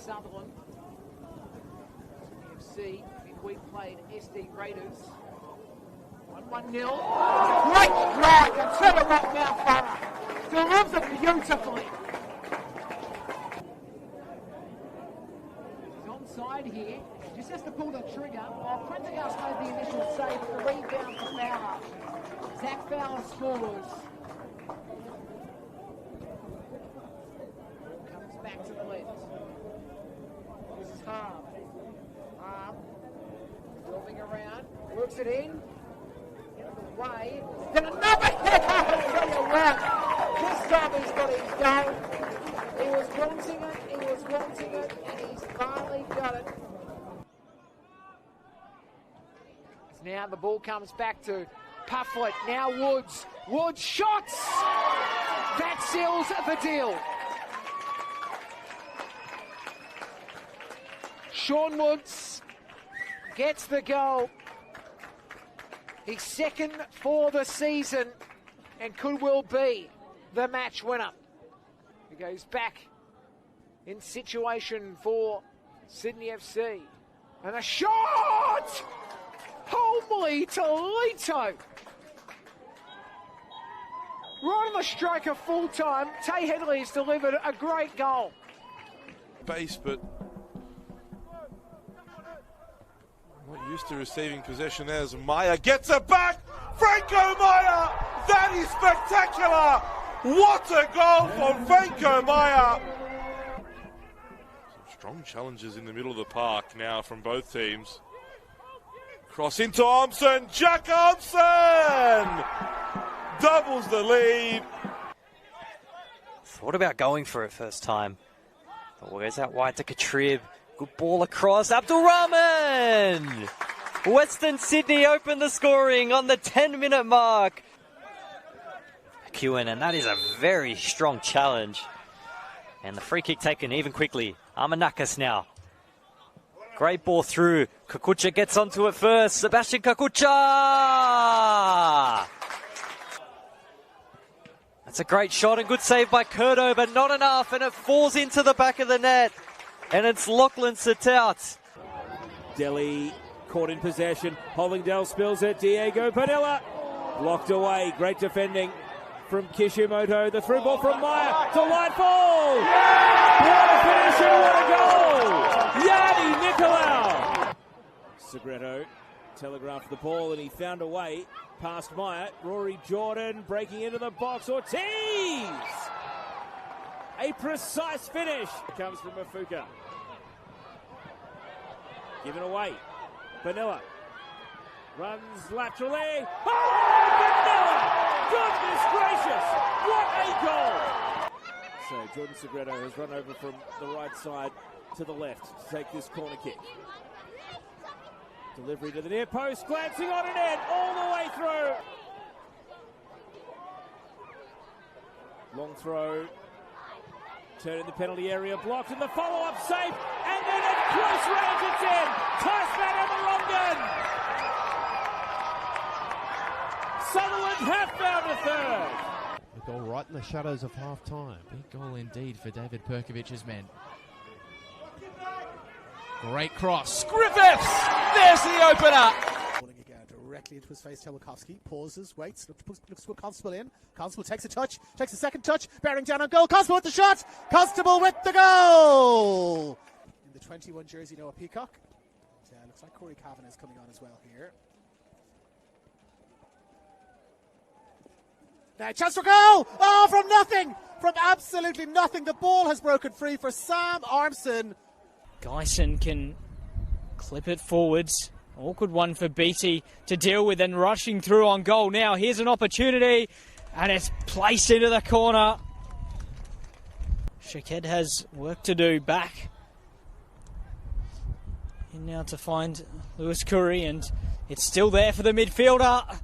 Speaker 3: Sutherland. FC, we played SD Raiders. 1-1-0. Great drag and to the right now, Farah. Delivers it beautifully. He's onside here. Just has to pull the trigger. While Prendergast made the initial save, the rebound for Fowler. Zach Fowler scores. Comes back to the left. This is Harm. Moving around, works it in. Get out of the way. Then another hit! I'll tell you what. This time he's got his goal. He was wanting it, and he's finally got it. Now the ball comes back to Pufflet. Now Woods. Woods shots! That seals the deal. Sean Woods gets the goal. He's second for the season and could well be the match winner. He goes back in situation for Sydney FC. And a shot! Holy Toledo! Right on the striker full time, Tay Headley has delivered a great goal.
Speaker 4: Base, but not used to receiving possession as Maya gets it back. Franco Maya! That is spectacular! What a goal from Franco Maya! Some strong challenges in the middle of the park now from both teams. Cross into Armson. Jack Armson! Doubles the lead.
Speaker 5: Thought about going for it first time. But where's that wide to Katrib? Good ball across. Abdul Rahman! Western Sydney opened the scoring on the 10-minute mark. McEwen, and that is a very strong challenge. And the free kick taken even quickly. Armanakis now. Great ball through. Kakucha gets onto it first. Sebastian Kakucha! That's a great shot and good save by Curto, but not enough, and it falls into the back of the net. And it's Lachlan Sitout.
Speaker 6: Delhi caught in possession. Hollingdale spills it. Diego Panilla blocked away. Great defending from Kishimoto. The through ball from Meyer. Delightful! What a finish and what a goal! Yanni Nicolau! Segreto telegraphed the ball and he found a way past Meyer. Rory Jordan breaking into the box. Ortiz! A precise finish. Comes from Mafuka. Given away. Vanilla runs laterally. Oh, Vanilla! Goodness gracious! What a goal! So Jordan Segreto has run over from the right side to the left to take this corner kick. Delivery to the near post, glancing on an end all the way through. Long throw. Turn in the penalty area, blocked, and the follow-up save, and then at close range it's in! Tasman Amaronggan! Sutherland have found a third!
Speaker 7: A goal right in the shadows of half-time. Big goal indeed for David Perkovic's men. Great cross. Griffiths! There's the opener!
Speaker 8: Again, directly into his face, Telmakovsky pauses, waits, looks to Constable in. Constable takes a touch, takes a second touch, bearing down on goal. Constable with the shot! Constable with the goal! In the 21 jersey, Noah Peacock. Looks like Corey Cavan is coming on as well here. Now, chance for goal! Oh, from nothing! From absolutely nothing. The ball has broken free for Sam Armson.
Speaker 9: Geisen can clip it forwards. Awkward one for Beatty to deal with, and rushing through on goal now. Here's an opportunity, and it's placed into the corner. Shaked has work to do back. And now to find Lewis Curry, and it's still there for the midfielder.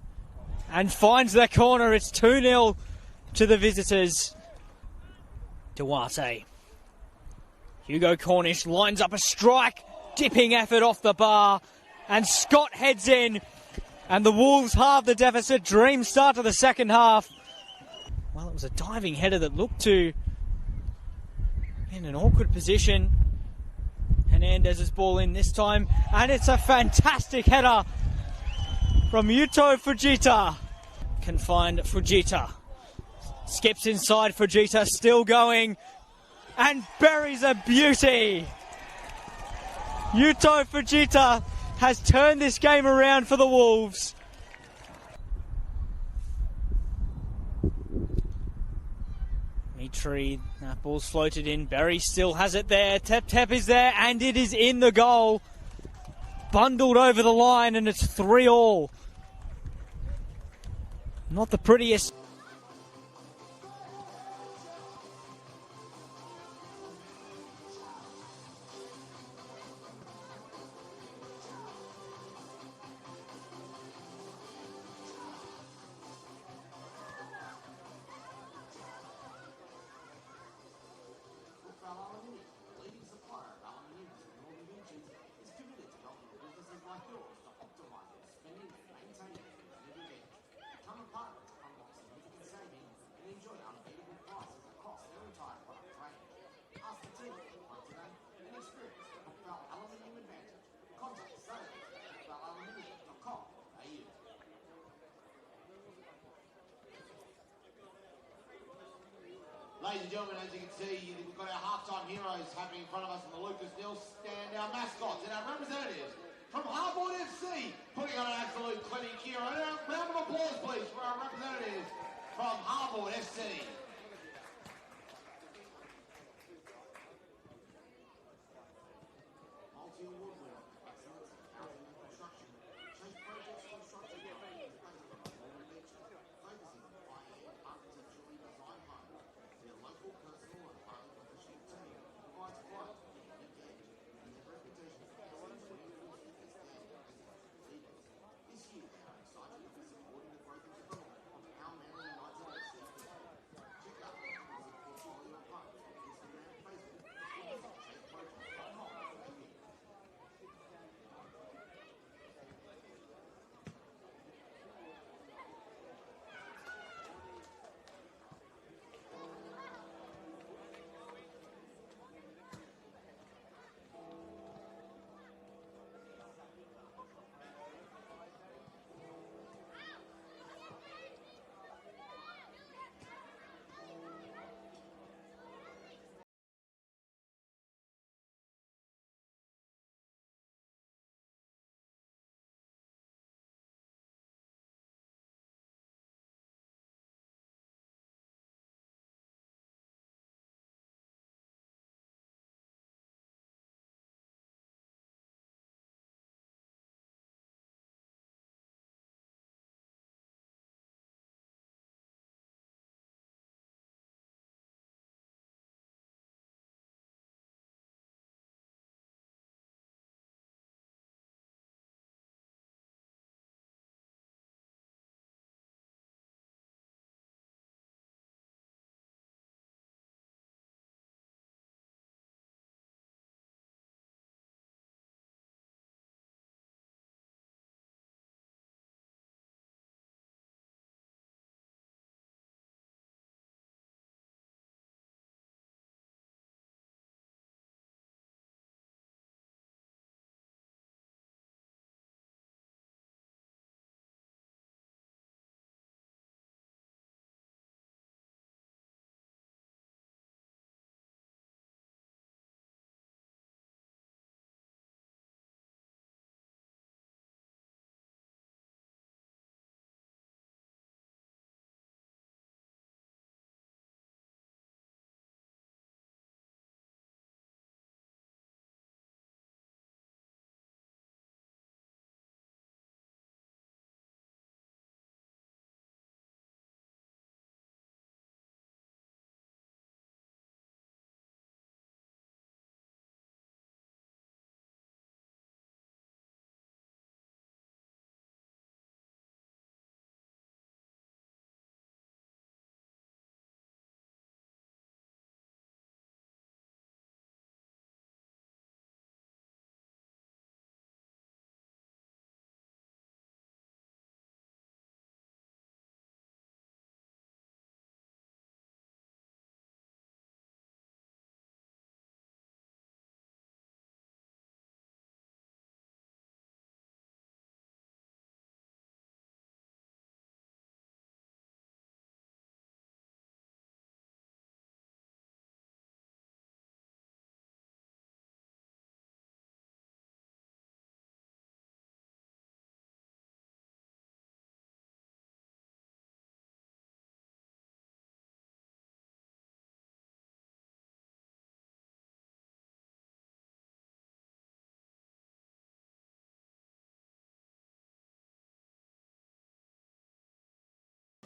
Speaker 9: And finds the corner. It's 2-0 to the visitors. Duarte. Hugo Cornish lines up a strike. Dipping effort off the bar. And Scott heads in. And the Wolves halve the deficit. Dream start to the second half. Well, it was a diving header that looked to in an awkward position. Fernandez's ball in this time, and it's a fantastic header from Yuto Fujita. Can find Fujita. Skips inside, Fujita still going, and buries a beauty. Yuto Fujita has turned this game around for the Wolves. Mitri, that ball's floated in. Berry still has it there. Tep is there, and it is in the goal. Bundled over the line, and it's 3-3. Not the prettiest.
Speaker 2: Ladies and gentlemen, as you can see, we've got our halftime heroes happening in front of us in the Lucas Nil stand, our mascots and our representatives from Harbour FC, putting on an absolute clinic here. And a round of applause, please, for our representatives from Harbour FC. Multi-award winner, excellence in housing and construction, Chase Projects Construction Company, focusing on high-end architecturally designed homes. Their local personal and highly professional team provides quality and edge, and their reputation for excellence reinforces their standing as industry leaders. This year, they are excited to be supporting the growth and development of our Manly United FC.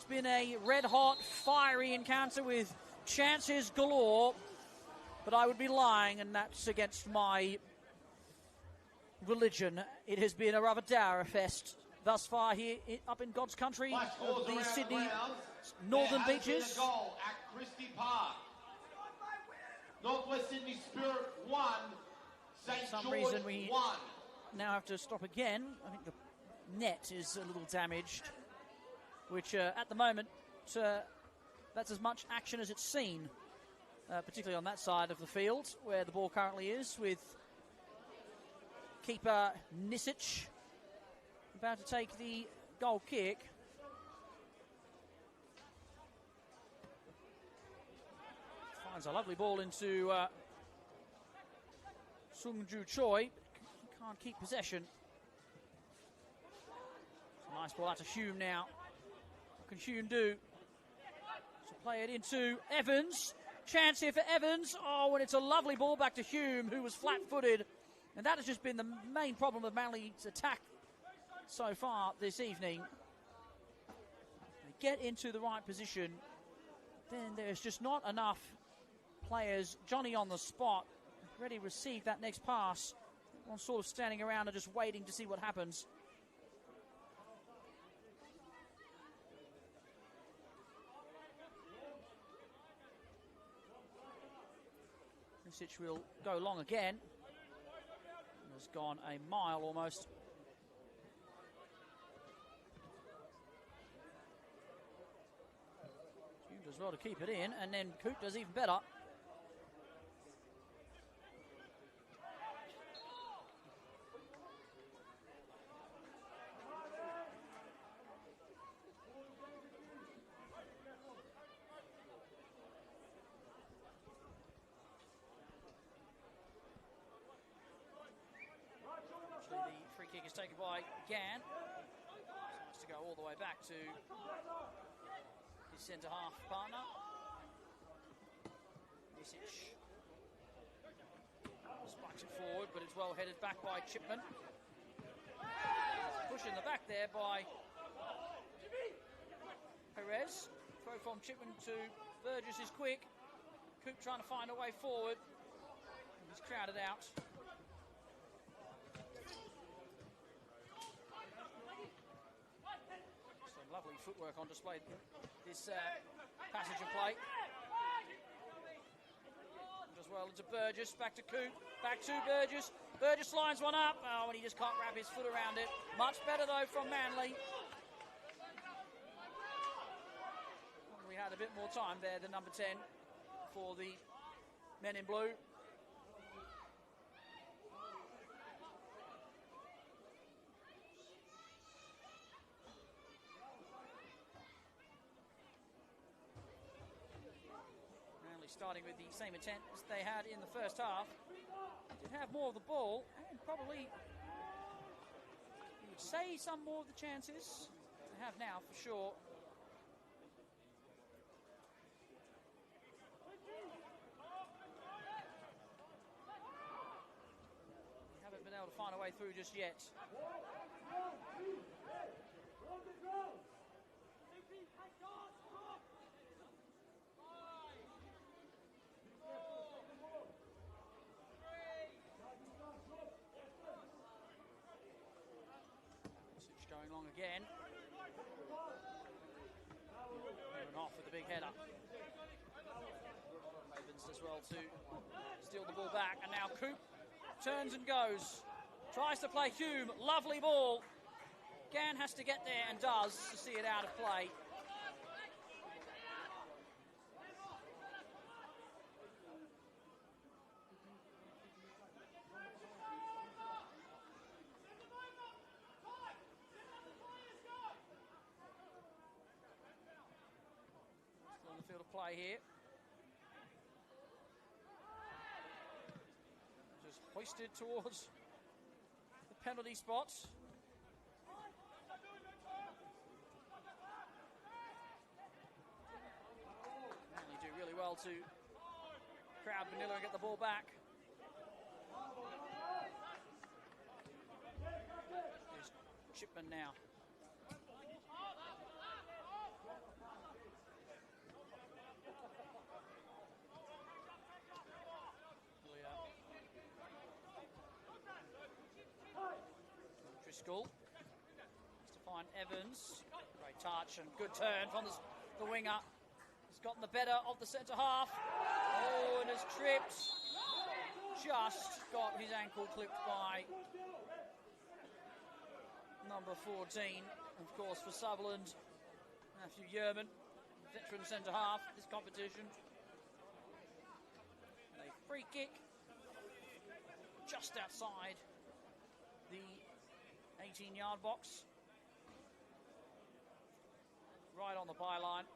Speaker 1: been a red-hot, fiery encounter with chances galore, but I would be lying, and that's against my religion. It has been a rather dour fest thus far here up in God's country, the Sydney northern beaches.
Speaker 2: Goal at Christie Park. Northwest Sydney Spirit 1, St.
Speaker 1: For some
Speaker 2: George
Speaker 1: reason we
Speaker 2: 1.
Speaker 1: now have to stop again. I think the net is a little damaged, which at the moment, that's as much action as it's seen, particularly on that side of the field where the ball currently is, with keeper Nisic about to take the goal kick. Finds a lovely ball into Sung Ju Choi. Can't keep possession. It's a nice ball out to Hume now. What can Hume do? So play it into Evans. Chance here for Evans. Oh, and it's a lovely ball back to Hume, who was flat-footed. And that has just been the main problem of Manly's attack so far this evening. They get into the right position, then there's just not enough players. Johnny on the spot, ready to receive that next pass. One sort of standing around and just waiting to see what happens. Nisic will go long again. Has gone a mile almost. Hume does well to keep it in, and then Coop does even better. The free kick is taken by Gann. He wants to go all the way back to his centre-half partner. Nisic spikes it forward, but it's well headed back by Chipman. Push in the back there by Perez. Throw from Chipman to Burgess is quick. Coop trying to find a way forward. He's crowded out. Some lovely footwork on display this passage of play. Does well into Burgess, back to Coop, back to Burgess. Burgess lines one up. Oh, and he just can't wrap his foot around it. Much better though from Manly. We had a bit more time there than number 10 for the men in blue. Starting with the same intent as they had in the first half. Did have more of the ball and probably, you would say, some more of the chances. They have now for sure. They haven't been able to find a way through just yet. Going long again. And off with the big header. Evans does well to steal the ball back, and now Coop turns and goes. Tries to play Hume. Lovely ball. Gann has to get there and does to see it out of play. Field of play here. Just hoisted towards the penalty spot. Manly do really well to crowd Manila and get the ball back. There's Chipman now. O'Driscoll. To find Evans. Great touch and good turn from the winger. He's gotten the better of the centre half. Oh, and has tripped. Just got his ankle clipped by number 14. Of course, for Sutherland, Matthew Yerman, veteran centre half this competition. A free kick just outside the 18-yard box. Right on the byline.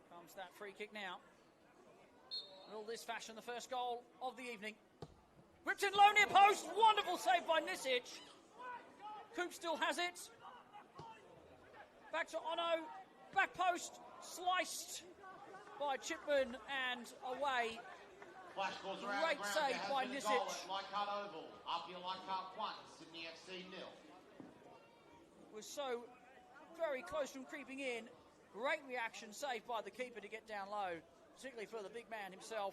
Speaker 1: Comes that free kick now. Will this fashion the first goal of the evening? Whipped in low near post. Wonderful save by Nisic. Coop still has it. Back to Ono. Back post. Sliced by Chipman and away.
Speaker 2: Flash calls around
Speaker 1: Great
Speaker 2: the ground.
Speaker 1: save
Speaker 2: There has
Speaker 1: by
Speaker 2: been a goal
Speaker 1: Nisic.
Speaker 2: at Leichhardt Oval. RPL Leichhardt 1, Sydney FC 0.
Speaker 1: Was so very close from creeping in. Great reaction, saved by the keeper to get down low, particularly for the big man himself.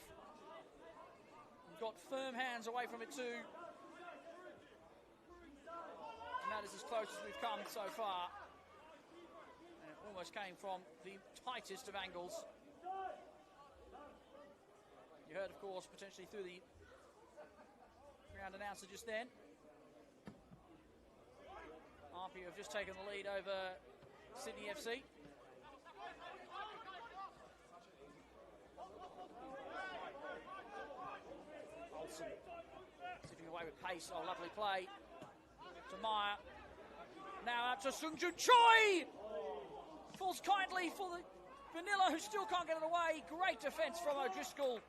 Speaker 1: Got firm hands away from it too. And that is as close as we've come so far. And it almost came from the tightest of angles. You heard, of course, potentially through the ground announcer just then. RP have just taken the lead over Sydney FC. Olsen sitting away with pace. Oh, lovely play to Meyer. Now out to Sungjun Choi. Falls kindly for the Vanilla, who still can't get it away. Great defence from O'Driscoll.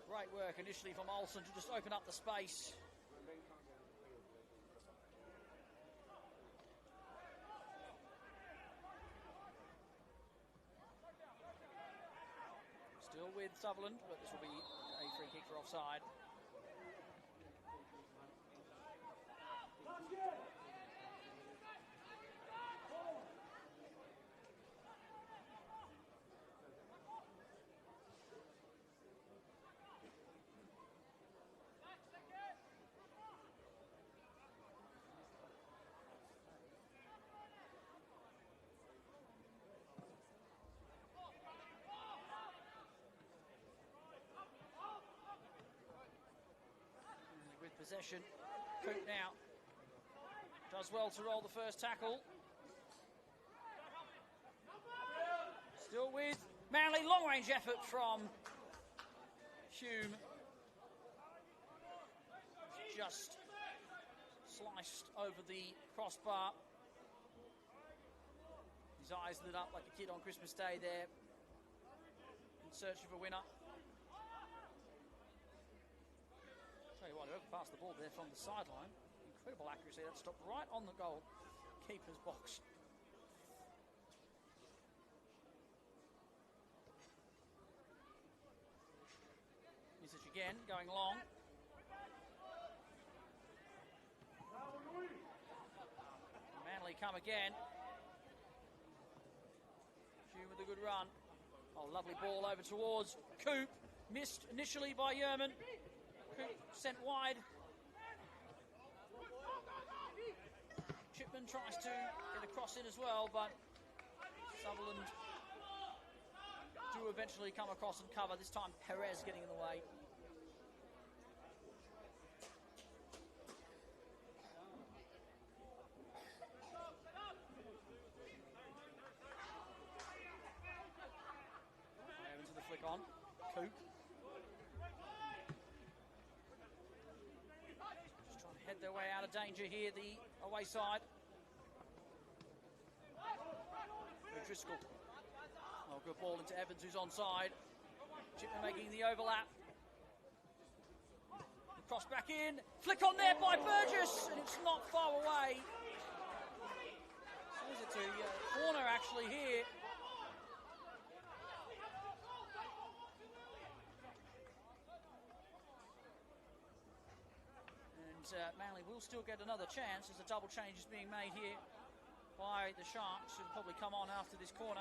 Speaker 1: Great work initially from Olsen to just open up the space. Still with Sutherland, but this will be a free kick for offside. With possession, Coop now does well to roll the first tackle. Still with Manly, long range effort from Hume. Just sliced over the crossbar. His eyes lit up like a kid on Christmas Day there, in search of a winner. Tell you what, whoever passed the ball there from the sideline, incredible accuracy, that stopped right on the goal keeper's box. Nisic again, going long. Manly come again. Hume with a good run. Oh, lovely ball over towards Coop. Missed initially by Yerman. Sent wide. Chipman tries to get a cross in as well, but Sutherland do eventually come across and cover. This time Perez getting in the way. Into the flick on. Coop. Head their way out of danger here, the away side. Driscoll. Oh, good ball into Evans, who's onside. Chipman making the overlap. The cross back in. Flick on there by Burgess, and it's not far away. So is it to corner actually here. And Manly will still get another chance as a double change is being made here by the Sharks, who'll probably come on after this corner.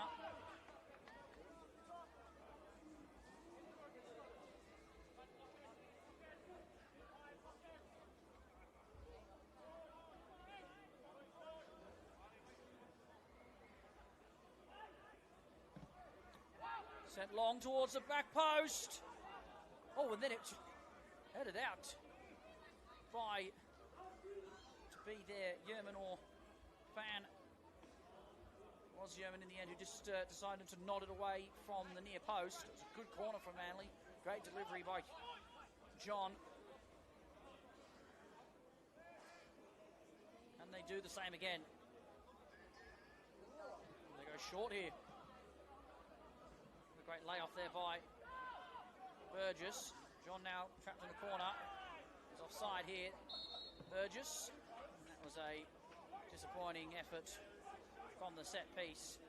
Speaker 1: Sent long towards the back post. Oh, and then it's headed out by, to be there, Yerman or Fan. It was Yerman in the end who just decided to nod it away from the near post. It was a good corner from Manly. Great delivery by John. And they do the same again. They go short here. A great layoff there by Burgess. John now trapped in the corner. He's offside here. Burgess. And that was a disappointing effort from the set piece.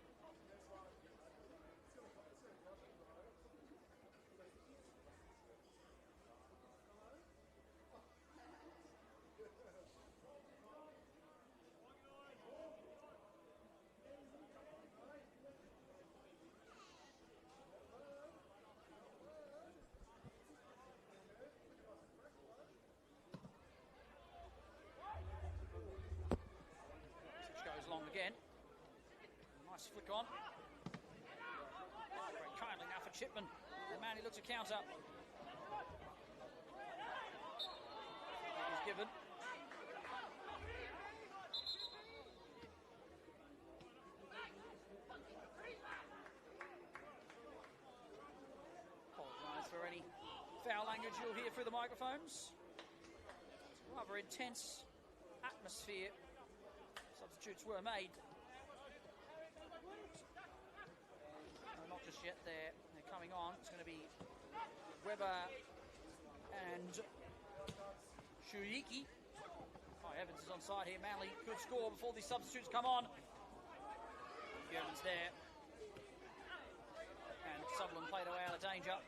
Speaker 1: Long again. Nice flick on. Very kindly now for Chipman. The man who looks to counter. He's given. Apologise for any foul language you'll hear through the microphones. It's a rather intense atmosphere. Substitutes were made. No, not just yet, they're coming on. It's going to be Webber and Shuiki. Oh, Evans is on side here. Manly could score before these substitutes come on. Evans there. And Sutherland played away out of danger.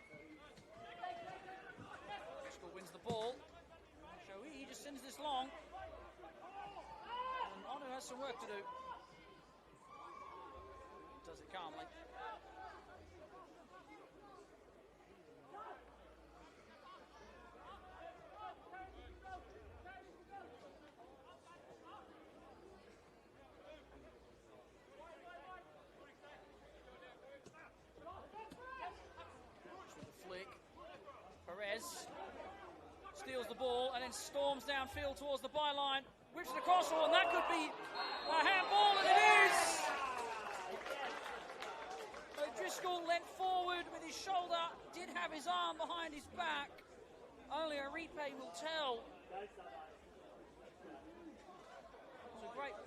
Speaker 1: Driscoll wins the ball. Shuiki just sends this long. Onu has some work to do. Does it calmly. With the flick. Perez steals the ball and then storms downfield towards the byline. Whips it across, and that could be a handball, and it is! So Driscoll leant forward with his shoulder, did have his arm behind his back. Only a replay will tell. It was a great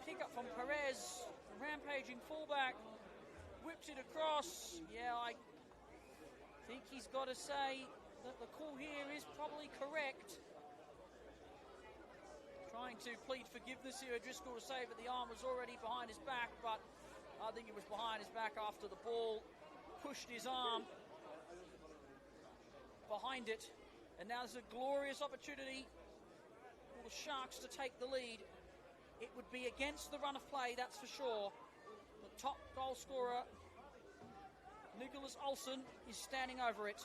Speaker 1: pick up from Perez, the rampaging fullback. Whips it across. Yeah, I think he's got to say that the call here is probably correct. Trying to plead forgiveness here. Driscoll to say that the arm was already behind his back, but I think it was behind his back after the ball pushed his arm behind it. And now there's a glorious opportunity for the Sharks to take the lead. It would be against the run of play, that's for sure. The top goal scorer, Nicholas Olsen, is standing over it.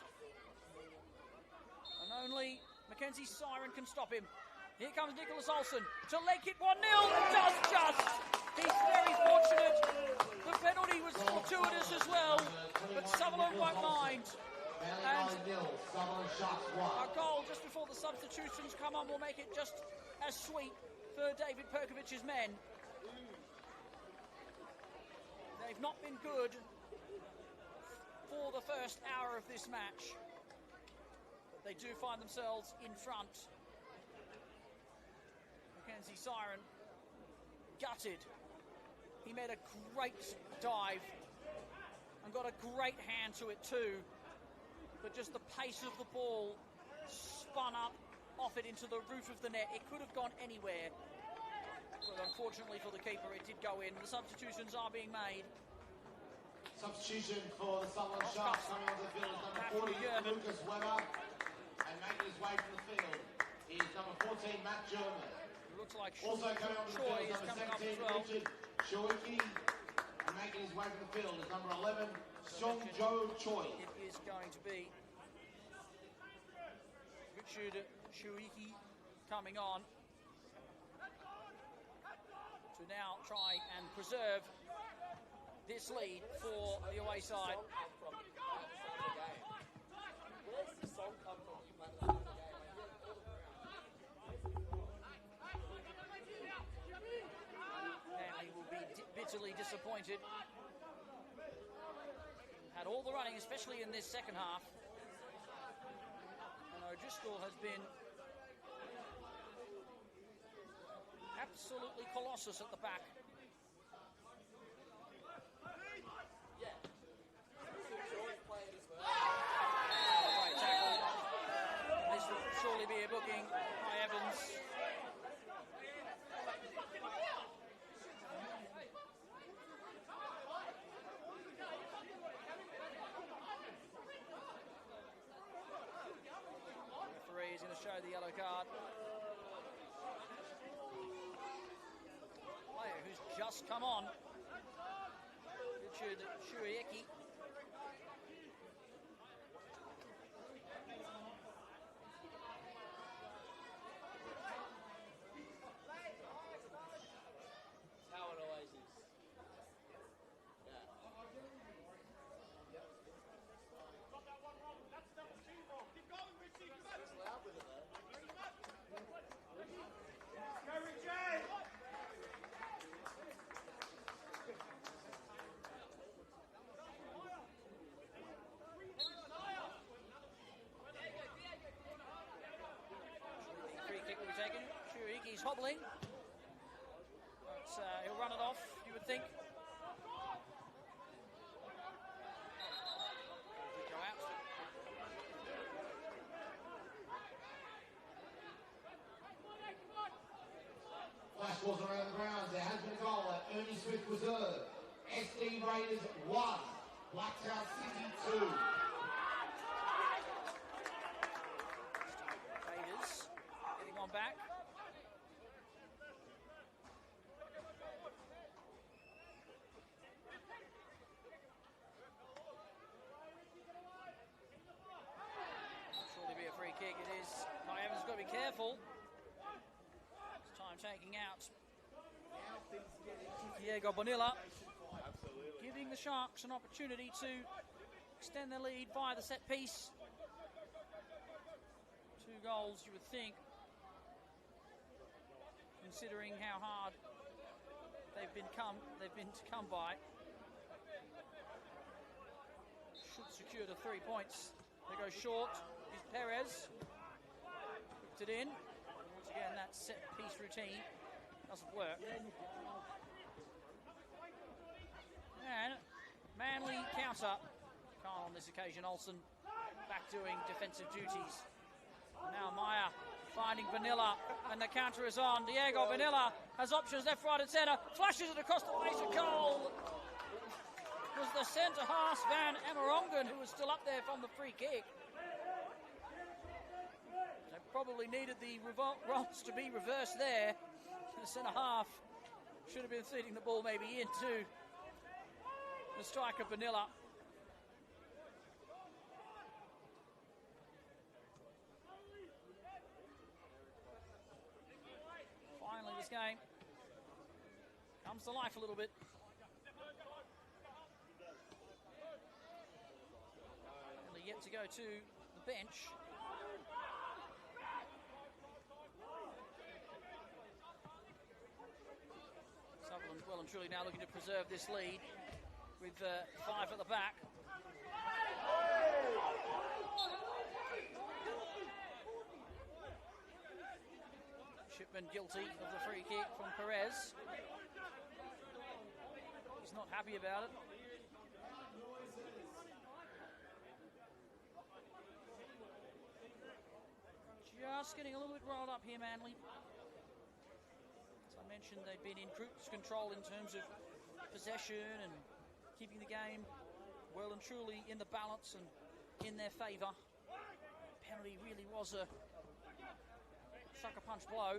Speaker 1: And only Mackenzie Siren can stop him. Here comes Nicholas Olsen to leg it 1-0 and does just. He's very fortunate. The penalty was fortuitous as well, but Sutherland won't mind. And a goal just before the substitutions come on will make it just as sweet for David Perkovic's men. They've not been good for the first hour of this match, but they do find themselves in front. Mackenzie Siren gutted He made a great dive and got a great hand to it too. But just the pace of the ball spun up off it into the roof of the net. It could have gone anywhere. But unfortunately for the keeper, it did go in. The substitutions are being made.
Speaker 2: Substitution for the Sutherland Sharks coming onto the field is number 40, Lucas Weber, and making his way from the field is number 14, Matt German.
Speaker 1: It looks like
Speaker 2: also coming onto the
Speaker 1: Choi
Speaker 2: field
Speaker 1: is
Speaker 2: is number
Speaker 1: coming up
Speaker 2: 17,
Speaker 1: as well.
Speaker 2: Richard Shoiki, and making his way from the field is number 11, Song Jo Choi.
Speaker 1: It is going to be Richard Shuiki coming on to now try and preserve this lead for the away side.
Speaker 10: Where's the song come from? You played the game.
Speaker 1: Manly will be bitterly disappointed. Had all the running, especially in this second half. And O'Driscoll has been absolutely colossus at the back.
Speaker 10: Yeah.
Speaker 1: Great tackle. This will surely be a booking by Evans. Referee is going to show the yellow card. Player who's just come on, Richard Shuieki.
Speaker 10: How it always is. Yeah. It's loud with it though.
Speaker 2: Go Richard!
Speaker 1: Free kick will be taken. Shuiki's hobbling. But he'll run it off, you would think. Go out.
Speaker 2: Flash balls around the grounds. There has been a goal at Ernie Smith Reserve. SD Raiders 1, Blacktown City 2.
Speaker 1: Raiders getting one back. Surely be a free kick. It is. Kai Evans has got to be careful. It's time taking out Diego Bonilla, giving the Sharks an opportunity to extend their lead via the set piece. 2 goals, you would think, considering how hard they've been to come by. Should secure the 3 points. They go short. Is Perez. Hooked it in. Once again, that set piece routine doesn't work. And Manly counter. Can't on this occasion. Olsen back doing defensive duties. Now Meyer finding Vanilla, and the counter is on. Diego Vanilla has options left, right, and centre. Flushes it across the face of goal. It was the centre half Van Amerongen who was still up there from the free kick. They probably needed the roles to be reversed there. The centre half should have been feeding the ball maybe into the striker Vanilla. Finally, this game comes to life a little bit. And they're yet to go to the bench. Sutherland well and truly now looking to preserve this lead with 5 at the back. Shipman guilty of the free kick from Perez. He's not happy about it. Just getting a little bit rolled up here, Manly. As I mentioned, they've been in cruise control in terms of possession and keeping the game well and truly in the balance and in their favour. Penalty really was a sucker punch blow.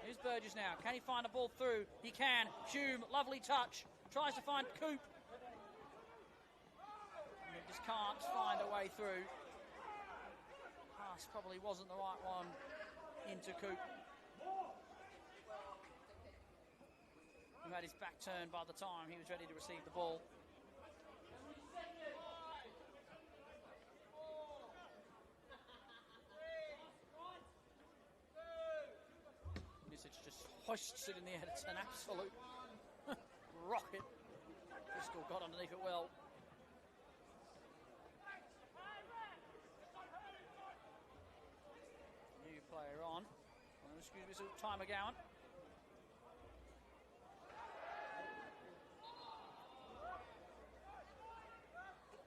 Speaker 1: Here's Burgess now. Can he find a ball through? He can. Hume, lovely touch. Tries to find Coop. And he just can't find a way through. Pass probably wasn't the right one into Coop, who had his back turned by the time he was ready to receive the ball. Message just hoists it in the air. It's an absolute rocket. Driscoll got underneath it well. New player on. Excuse me, timer going.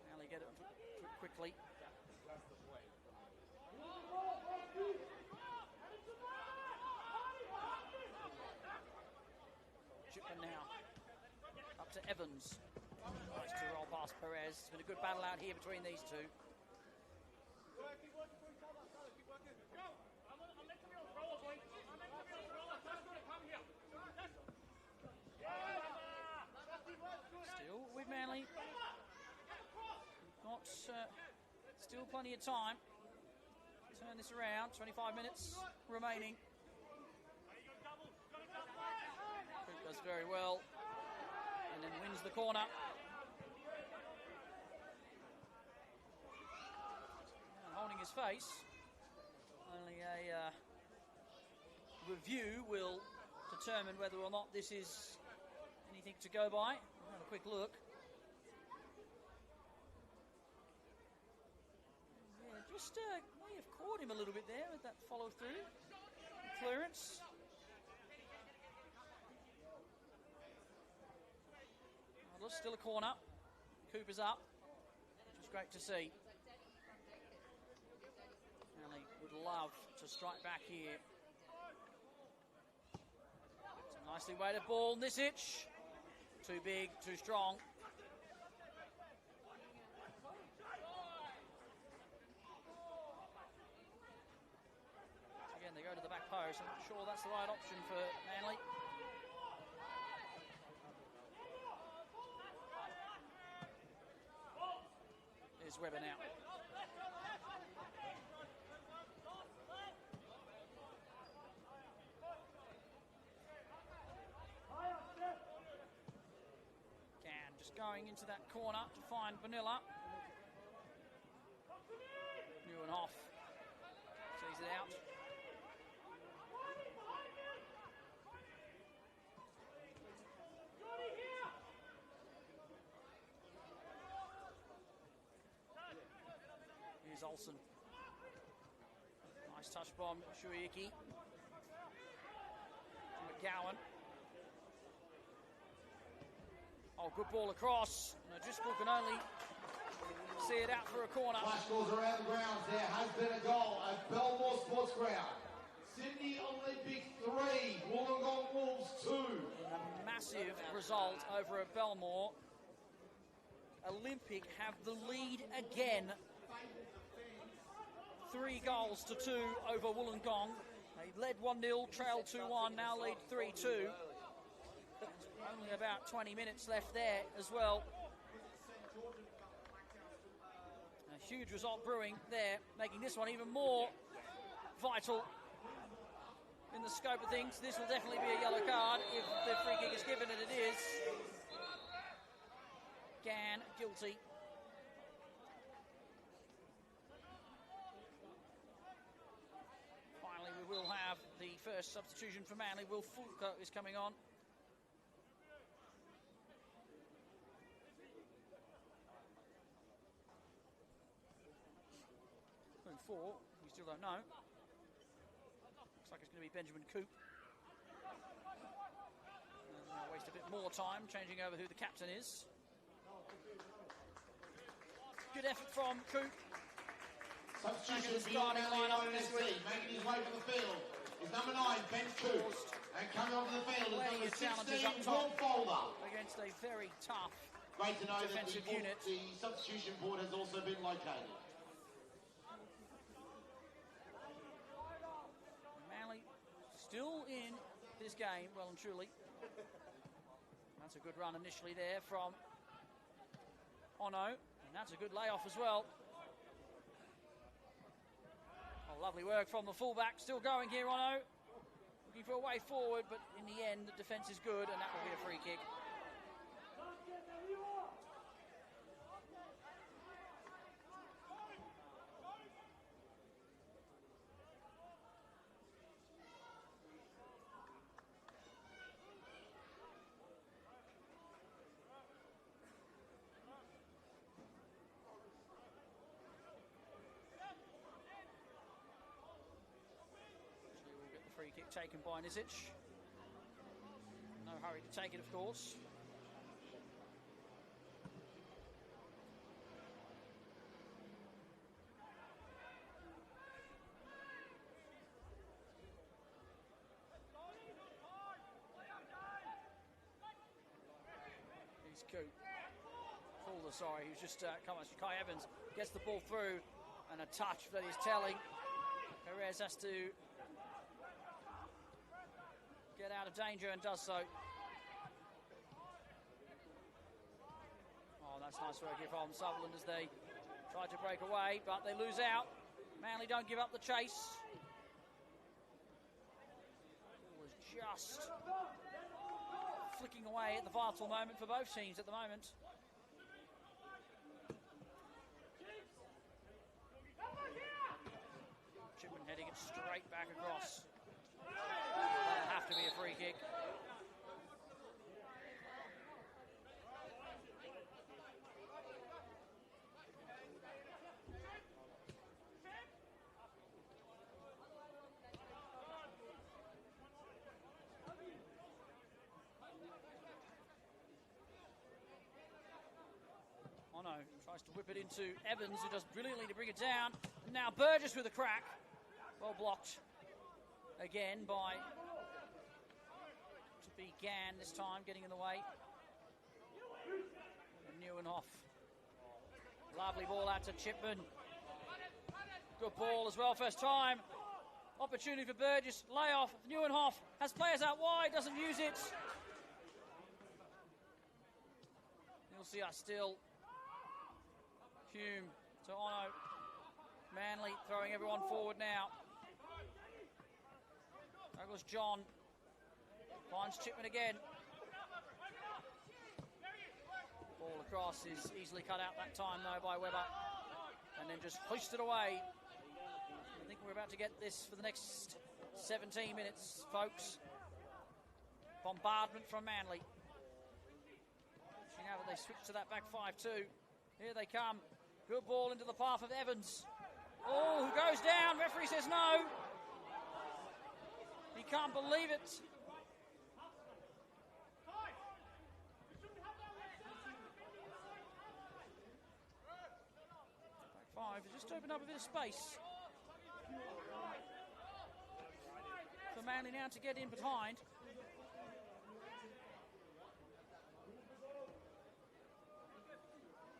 Speaker 1: Now they get it quickly. Chipman now up to Evans. Nice to roll past Perez. It's been a good battle out here between these two. Still with Manly. Got still plenty of time to turn this around. 25 minutes remaining. Coop does very well and then wins the corner. And holding his face. Only a review will determine whether or not this is anything to go by. We'll have a quick look. Yeah, just may have caught him a little bit there with that follow through. Clearance. Well, still a corner. Cooper's up, which is great to see. Manly would love to strike back here. It's a nicely weighted ball. Nisic. Too big, too strong. Again, they go to the back post. I'm not sure that's the right option for Manly. There's Webber now. Can just going into that corner to find Vanilla. Neuenhoff sees it out. Here's Olsen. Nice touch bomb, Shuiiki. McGowan. Oh, good ball across. And Driscoll can only see it out for a corner.
Speaker 2: Flash scores around the grounds. There has been a goal at Belmore Sports Ground. Sydney Olympic 3, Wollongong Wolves 2.
Speaker 1: A massive result over at Belmore. Olympic have the lead again. 3 goals to 2 over Wollongong. They led 1-0, trailed 2-1, now lead 3-2. Only about 20 minutes left there as well. A huge result brewing there, making this one even more vital in the scope of things. This will definitely be a yellow card if the free kick is given, and it is. Gann guilty. Finally, we will have the first substitution for Manly. Will Fulco is coming on. Who for? We still don't know. Looks like it's going to be Benjamin Coop. Now waste a bit more time changing over who the captain is. Good effort from Coop.
Speaker 2: Substitution for your Manly NSW, making his way to the field is number 9, Ben Coop. And coming onto the field is number 16, Paul Folder.
Speaker 1: Against a very tough
Speaker 2: Great to know that
Speaker 1: defensive unit.
Speaker 2: the substitution board has also been located.
Speaker 1: Manly still in this game, well and truly. That's a good run initially there from Ono, and that's a good layoff as well. Oh, lovely work from the fullback, still going here, Ono. Looking for a way forward, but in the end, the defence is good, and that will be a free kick. Free kick taken by Nizic. No hurry to take it, of course. He's Coop. Fuller, sorry, he was just coming. Kai Evans gets the ball through, and a touch that is telling. Perez has to get out of danger and does so. Oh, that's nice work here from Sutherland as they try to break away, but they lose out. Manly don't give up the chase. It was just flicking away at the vital moment for both teams at the moment. Chipman heading it straight back across. That'll have to be a free kick. Ono tries to whip it into Evans, who does brilliantly to bring it down. And now Burgess with a crack. Well blocked again by to be Gann this time, getting in the way. And Neuenhoff. Lovely ball out to Chipman. Good ball as well, first time. Opportunity for Burgess. Layoff. Neuenhoff has players out wide, doesn't use it. You'll see us still. Hume to Ono. Manly throwing everyone forward now. There goes John. Finds Chipman again. Ball across is easily cut out that time though by Webber. And then just hoisted away. I think we're about to get this for the next 17 minutes, folks. Bombardment from Manly. See now that they switch to that back 5-2. Here they come. Good ball into the path of Evans. Oh, who goes down? Referee says no. He can't believe it. Back 5 has just opened up a bit of space for Manly now to get in behind.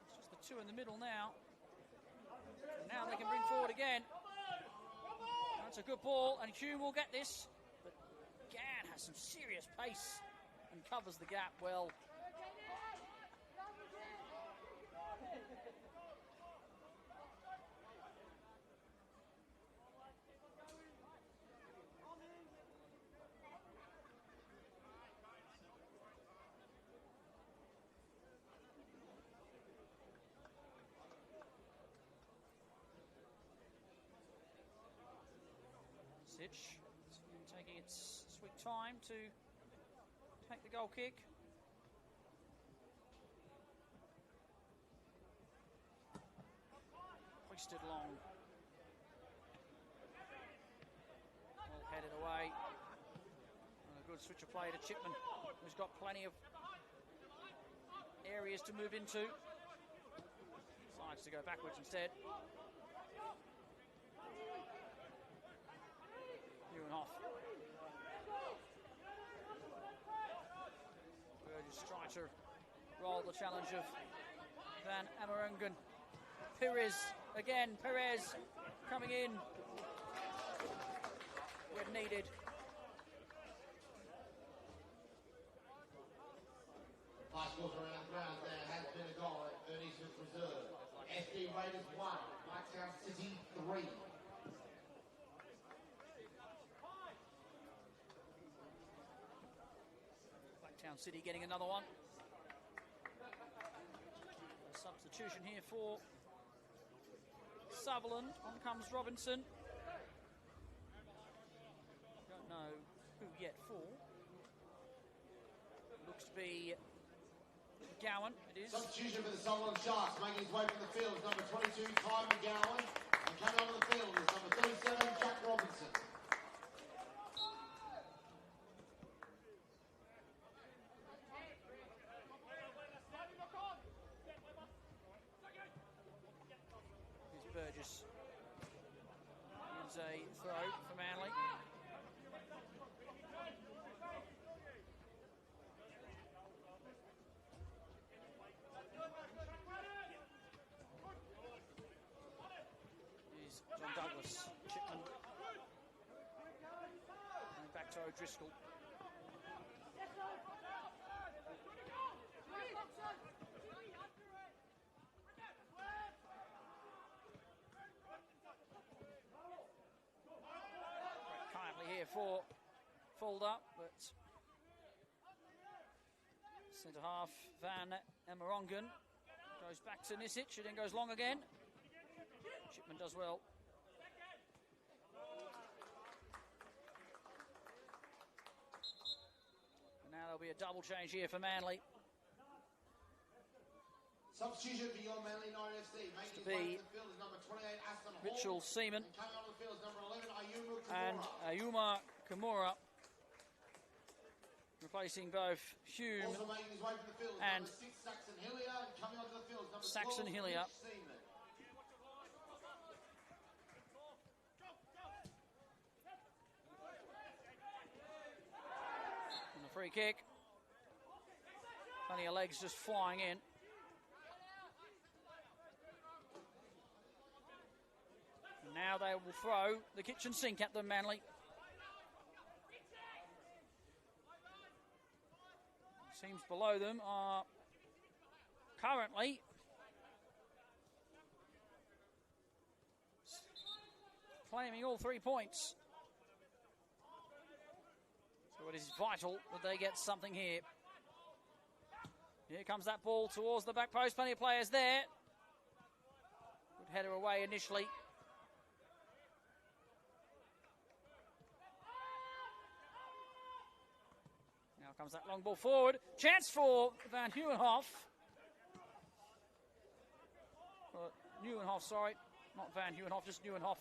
Speaker 1: It's just the two in the middle now. And now they can bring forward again. That's a good ball, and Hume will get this. But Gann has some serious pace and covers the gap well. Sitch taking its sweet time to take the goal kick. Hoisted long. Well headed away. And a Good switch of play to Chipman, who's got plenty of areas to move into. Decides to go backwards instead. Nieuwenhof. Burgess trying to roll the challenge of Van Amerongen. Perez again. Perez coming in when needed.
Speaker 2: Last scores around the ground. There has been a goal at Earnings Reserve. SD Raiders 1, Blacktown City 3.
Speaker 1: Blacktown City getting another one. A substitution here for Sutherland. On comes Robinson. Don't know who yet for. Looks to be McGowan. It is.
Speaker 2: Substitution for the Sutherland Sharks, making his way from the field is number 22, Ty McGowan. And coming onto the field is number 37, Jack Robinson.
Speaker 1: Here's Burgess. Here's a throw for Manly. Here's John Douglas. Chipman. And back to O'Driscoll. Kindly here for Fulder, but centre half Van Amerongen goes back to Nisic, it then goes long again. Chipman does well. And now there'll be a double change here for Manly.
Speaker 2: Substitution for your Manly United FC, making his way to the field is number 28, Aston Hall.
Speaker 1: Mitchell Seaman
Speaker 2: And coming onto the field is number 11, Ayumu Kimura.
Speaker 1: and Ayuma Kimura, replacing both Hume
Speaker 2: Also making his way from the field is
Speaker 1: and
Speaker 2: number 6, Saxon Hillier. And coming onto the field is number
Speaker 1: Saxon
Speaker 2: 12,
Speaker 1: Hillier.
Speaker 2: Mitch Seaman.
Speaker 1: and a free kick. Plenty of legs just flying in. And now they will throw the kitchen sink at them, Manly. Teams below them are currently claiming all 3 points. So it is vital that they get something here. Here comes that ball towards the back post. Plenty of players there. Good header away initially. Now comes that long ball forward. Chance for Van Nieuwenhof. Nieuwenhof, sorry. Not Van Nieuwenhof, just Nieuwenhof.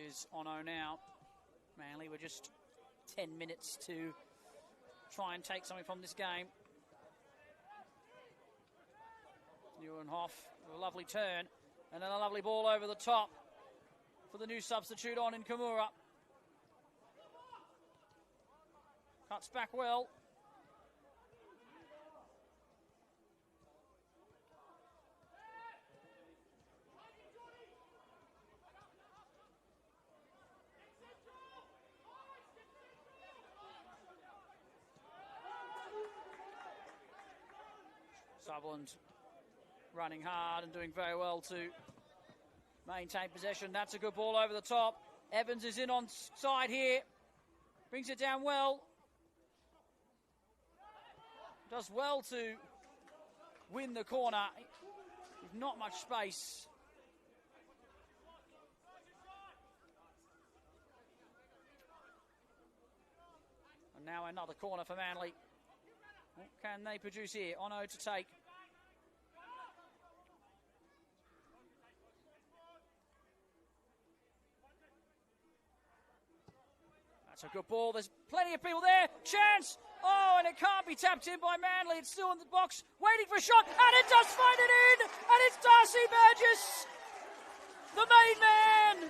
Speaker 1: Is Ono now. Manly, we're just 10 minutes to try and take something from this game. Nieuwenhof, a lovely turn, and then a lovely ball over the top for the new substitute on in Kimura. Cuts back well. Sutherland running hard and doing very well to maintain possession. That's a good ball over the top. Evans is in on side here. Brings it down well. Does well to win the corner with not much space. And now another corner for Manly. What can they produce here? Ono to take. That's a good ball. There's plenty of people there. Chance! Oh, and it can't be tapped in by Manly. It's still in the box, waiting for a shot, and it does find it in! And it's Darcy Burgess, the main man,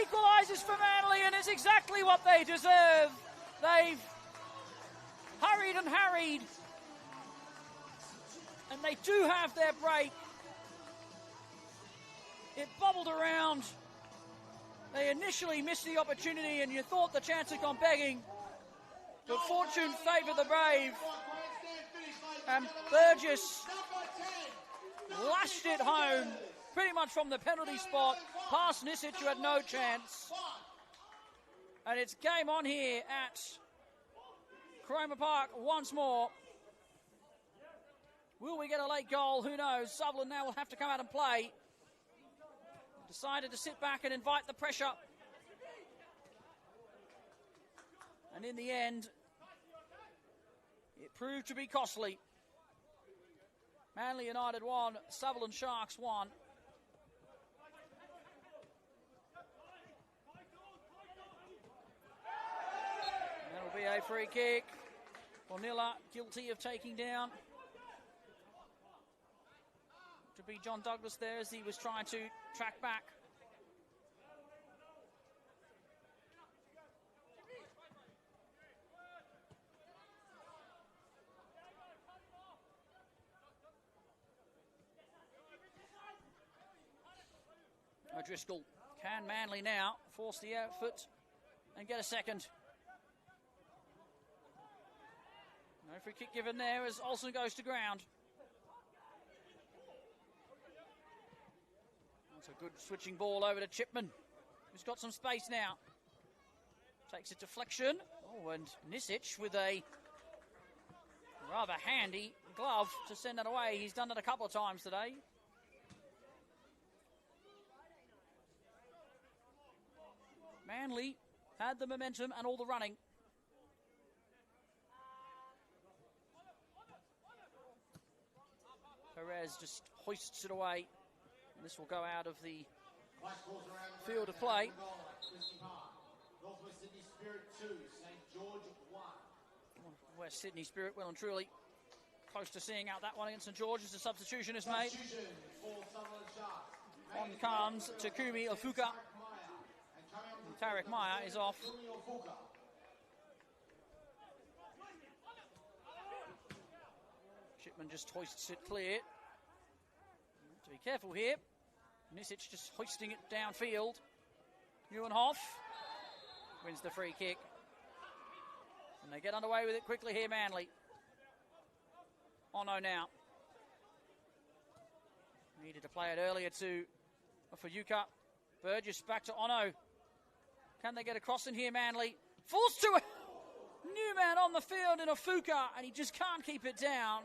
Speaker 1: equalises for Manly, and it's exactly what they deserve. They've hurried and harried, and they do have their break. It bobbled around. They initially missed the opportunity, and you thought the chance had gone begging. But fortune favoured the brave. And Burgess lashed it home, pretty much from the penalty spot, past Nisic, who had no chance. And it's game on here at Cromer Park once more. Will we get a late goal? Who knows? Sutherland now will have to come out and play. Decided to sit back and invite the pressure. And in the end, it proved to be costly. Manly United 1, Sutherland Sharks 1. That'll be a free kick. Bonilla guilty of taking down. To be John Douglas there as he was trying to track back. O'Driscoll, can Manly now force the effort and get a second? No free kick given there as Olsen goes to ground. That's a good switching ball over to Chipman, who's got some space now. Takes a deflection. Oh, and Nisic with a rather handy glove to send it away. He's done it a couple of times today. Manly had the momentum and all the running. Perez just hoists it away. And this will go out of the field of play.
Speaker 2: Northwest Sydney Spirit 2, St. George 1.
Speaker 1: West Sydney Spirit well and truly close to seeing out that one against St. George as the substitution is made. On comes Takumi Ofuka. Tarek Meyer is off. Shipman just hoists it clear. To be careful here. Nisic just hoisting it downfield. Neuenhoff wins the free kick. And they get underway with it quickly here, Manly. Ono now. Needed to play it earlier to Ofayuka. Burgess back to Ono. Can they get across in here, Manly? Forced to a new man on the field in Ofuka, and he just can't keep it down.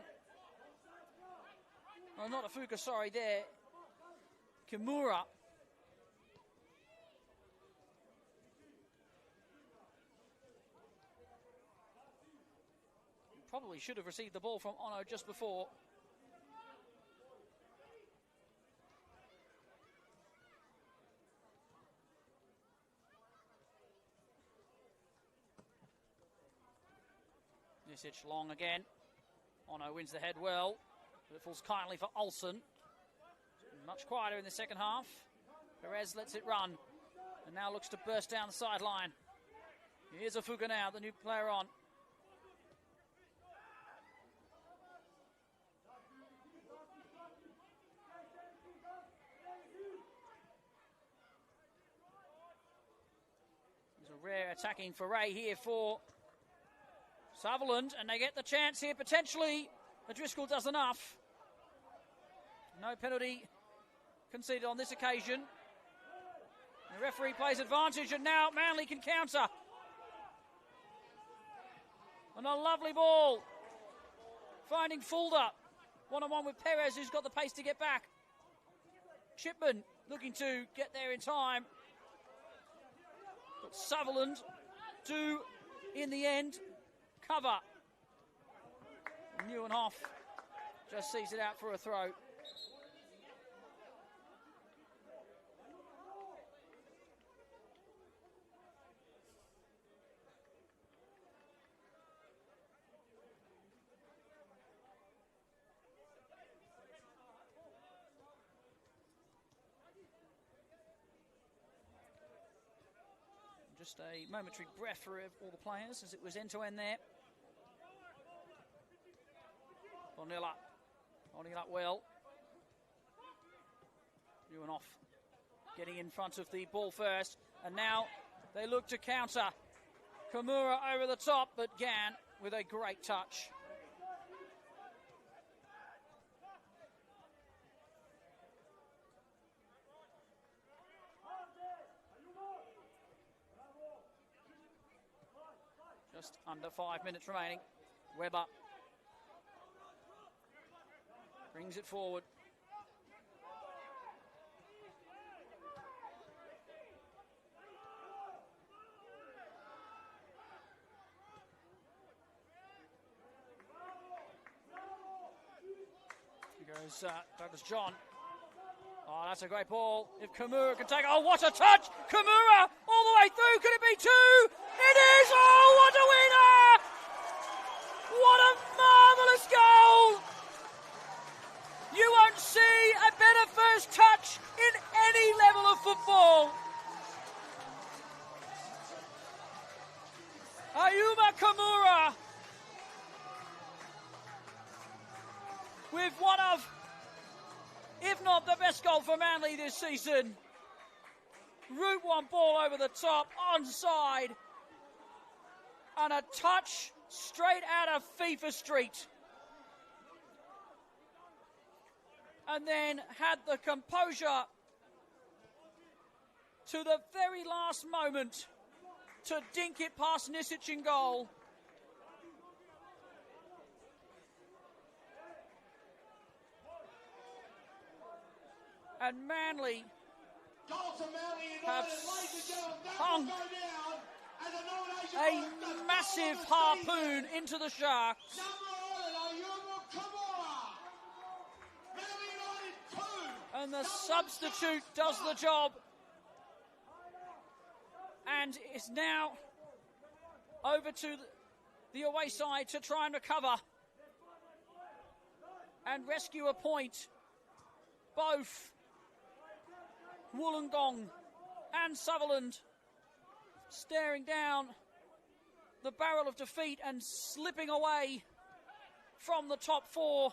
Speaker 1: Well, not Ofuka, sorry, there. Kimura. Probably should have received the ball from Ono just before. Nisic long again. Ono wins the head well, but it falls kindly for Olsen. Much quieter in the second half. Perez lets it run and now looks to burst down the sideline. Here's Ofuka now, the new player on. There's a rare attacking foray here for Sutherland, and they get the chance here potentially. O'Driscoll does enough. No penalty conceded on this occasion. The referee plays advantage, and now Manly can counter. And a lovely ball finding Fulda. One-on-one with Perez, who's got the pace to get back. Chipman looking to get there in time. But Sutherland do, in the end, cover. Neuenhoff just sees it out for a throw. Just a momentary breath for all the players as it was end-to-end there. Bonilla holding it up well. Neuenhoff getting in front of the ball first. And now they look to counter. Kimura over the top, but Gann with a great touch. Just under 5 minutes remaining. Webber brings it forward. Here goes Douglas John. Oh, that's a great ball. If Kimura can take it. Oh, what a touch! Kimura all the way through. Could it be two? It is! Oh, what a winner! What a marvellous goal! You won't see a better first touch in any level of football. Ayuma Kimura with one of, if not the best goal for Manly this season. Route one ball over the top, onside. And a touch straight out of FIFA Street. And then had the composure to the very last moment to dink it past Nisic in goal. And Manly have hung a massive harpoon into the Sharks. And the substitute does the job. And is now over to the away side to try and recover and rescue a point. Both Wollongong and Sutherland staring down the barrel of defeat and slipping away from the top four.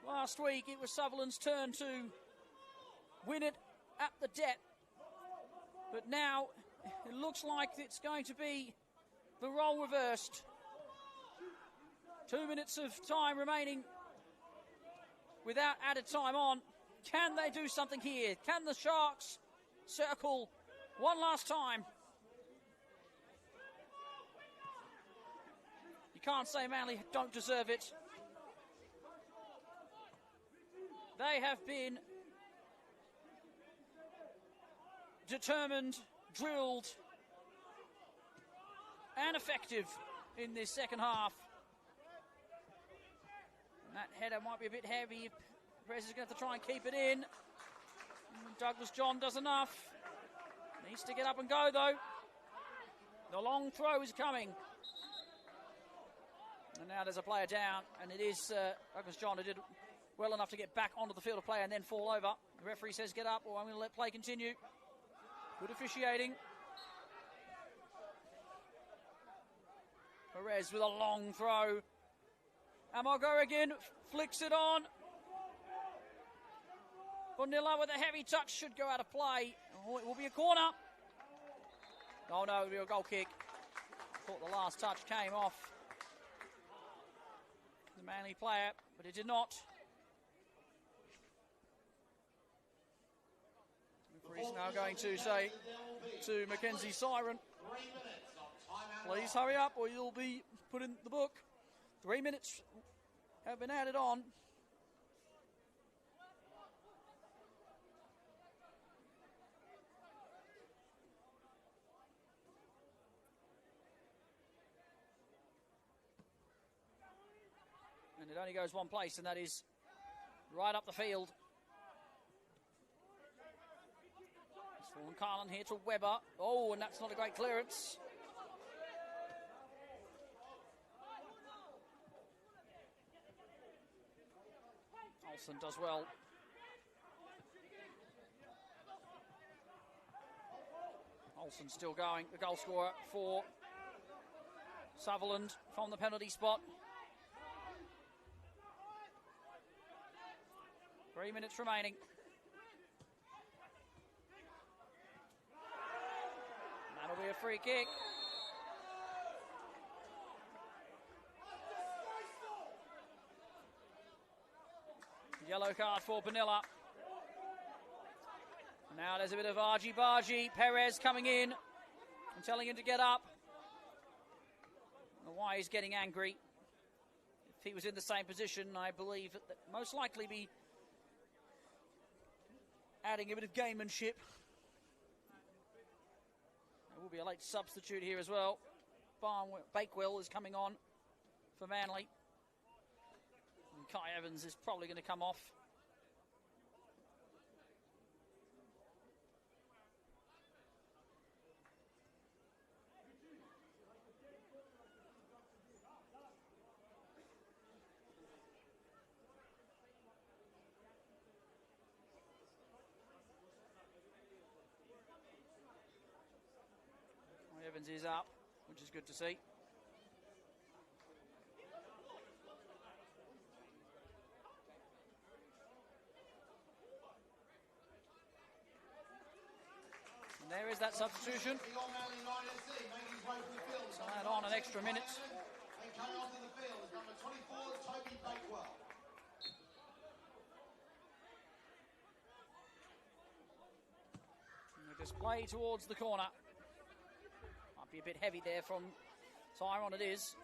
Speaker 1: Last week it was Sutherland's turn to win it at the debt, but now it looks like it's going to be the role reversed. 2 minutes of time remaining without added time on. Can they do something here? Can the Sharks circle one last time? You can't say Manly don't deserve it. They have been determined, drilled, and effective in this second half. And that header might be a bit heavy. Perez is going to have to try and keep it in. Douglas John does enough. Needs to get up and go, though. The long throw is coming. And now there's a player down, and it is Douglas John who did well enough to get back onto the field of play and then fall over. The referee says get up, or I'm going to let play continue. Good officiating. Perez with a long throw. Amogo again, flicks it on. Bonilla with a heavy touch, should go out of play. Oh, it will be a corner. Oh no, it will be a goal kick. Thought the last touch came off the Manly player, but it did not. The referee's now going to say to Mackenzie Siren, Please hurry up or you'll be put in the book. 3 minutes have been added on. And it only goes one place, and that is right up the field. It's fallen Carlin here to Webber. Oh, and that's not a great clearance. Olsen does well. Olsen still going, the goal scorer for Sutherland from the penalty spot. 3 minutes remaining. That'll be a free kick. Yellow card for Benilla. Now there's a bit of argy-bargy. Perez coming in and telling him to get up. I don't know why he's getting angry. If he was in the same position, I believe that most likely be adding a bit of gamemanship. There will be a late substitute here as well. Bakewell is coming on for Manly. And Kai Evans is probably going to come off. Evans is up, which is good to see. And there is that substitution. So add on an extra minute.
Speaker 2: And coming onto the field is number 24, Toby Bakewell.
Speaker 1: And the display towards the corner. Might be a bit heavy there from Tyrone, it is.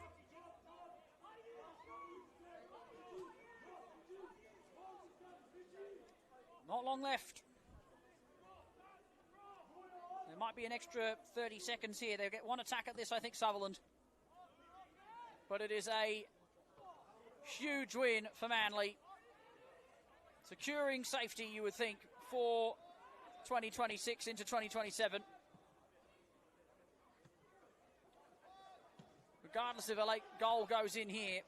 Speaker 1: Not long left. There might be an extra 30 seconds here. They'll get one attack at this, I think, Sutherland. But it is a huge win for Manly. Securing safety, you would think, for 2026 into 2027. Regardless if a late goal goes in here.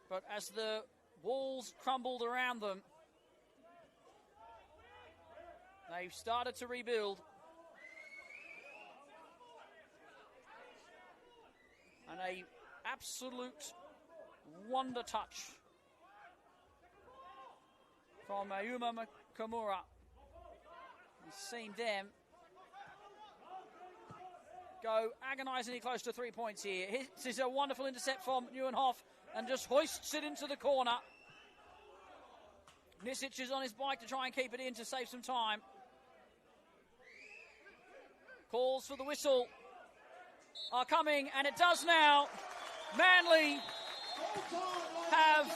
Speaker 1: But as the walls crumbled around them, they've started to rebuild. And a absolute wonder touch from Ayuma Nakamura. You've seen them go agonisingly close to 3 points here. This is a wonderful intercept from Neuenhoff and just hoists it into the corner. Nisic is on his bike to try and keep it in to save some time. Calls for the whistle are coming, and it does now. Manly have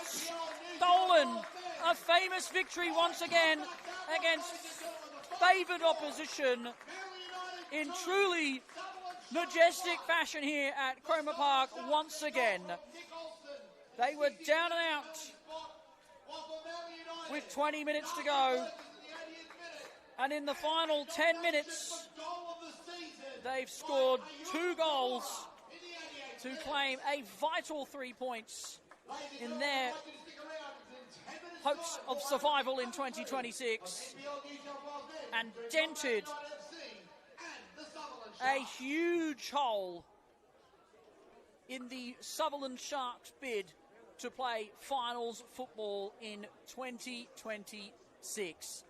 Speaker 1: stolen a famous victory once again against favoured opposition in truly majestic fashion here at Cromer Park once again. They were down and out with 20 minutes to go, and in the final 10 minutes they've scored 2 goals to claim a vital 3 points in their hopes of survival in 2026 and dented a huge hole in the Sutherland Sharks bid to play finals football in 2026.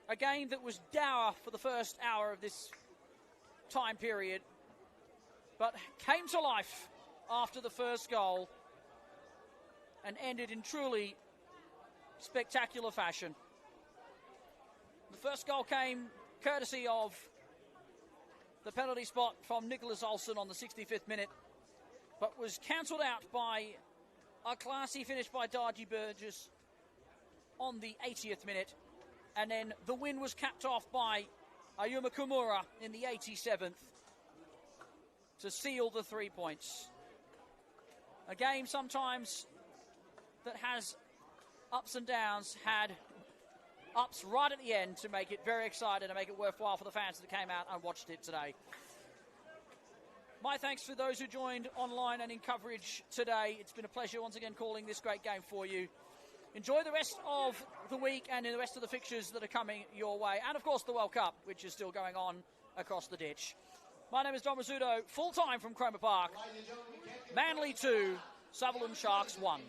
Speaker 1: A game that was dour for the first hour of this time period, but came to life after the first goal and ended in truly spectacular fashion. The first goal came courtesy of the penalty spot from Nicholas Olsen on the 65th minute, but was cancelled out by a classy finish by Darji Burgess on the 80th minute. And then the win was capped off by Ayuma Kimura in the 87th to seal the 3 points. A game sometimes that has ups and downs had ups right at the end to make it very exciting and make it worthwhile for the fans that came out and watched it today. My thanks to those who joined online and in coverage today. It's been a pleasure once again calling this great game for you. Enjoy the rest of the week and the rest of the fixtures that are coming your way. And, of course, the World Cup, which is still going on across the ditch. My name is Don Rizzuto, full-time from Cromer Park. Manly 2, Sutherland Sharks 1.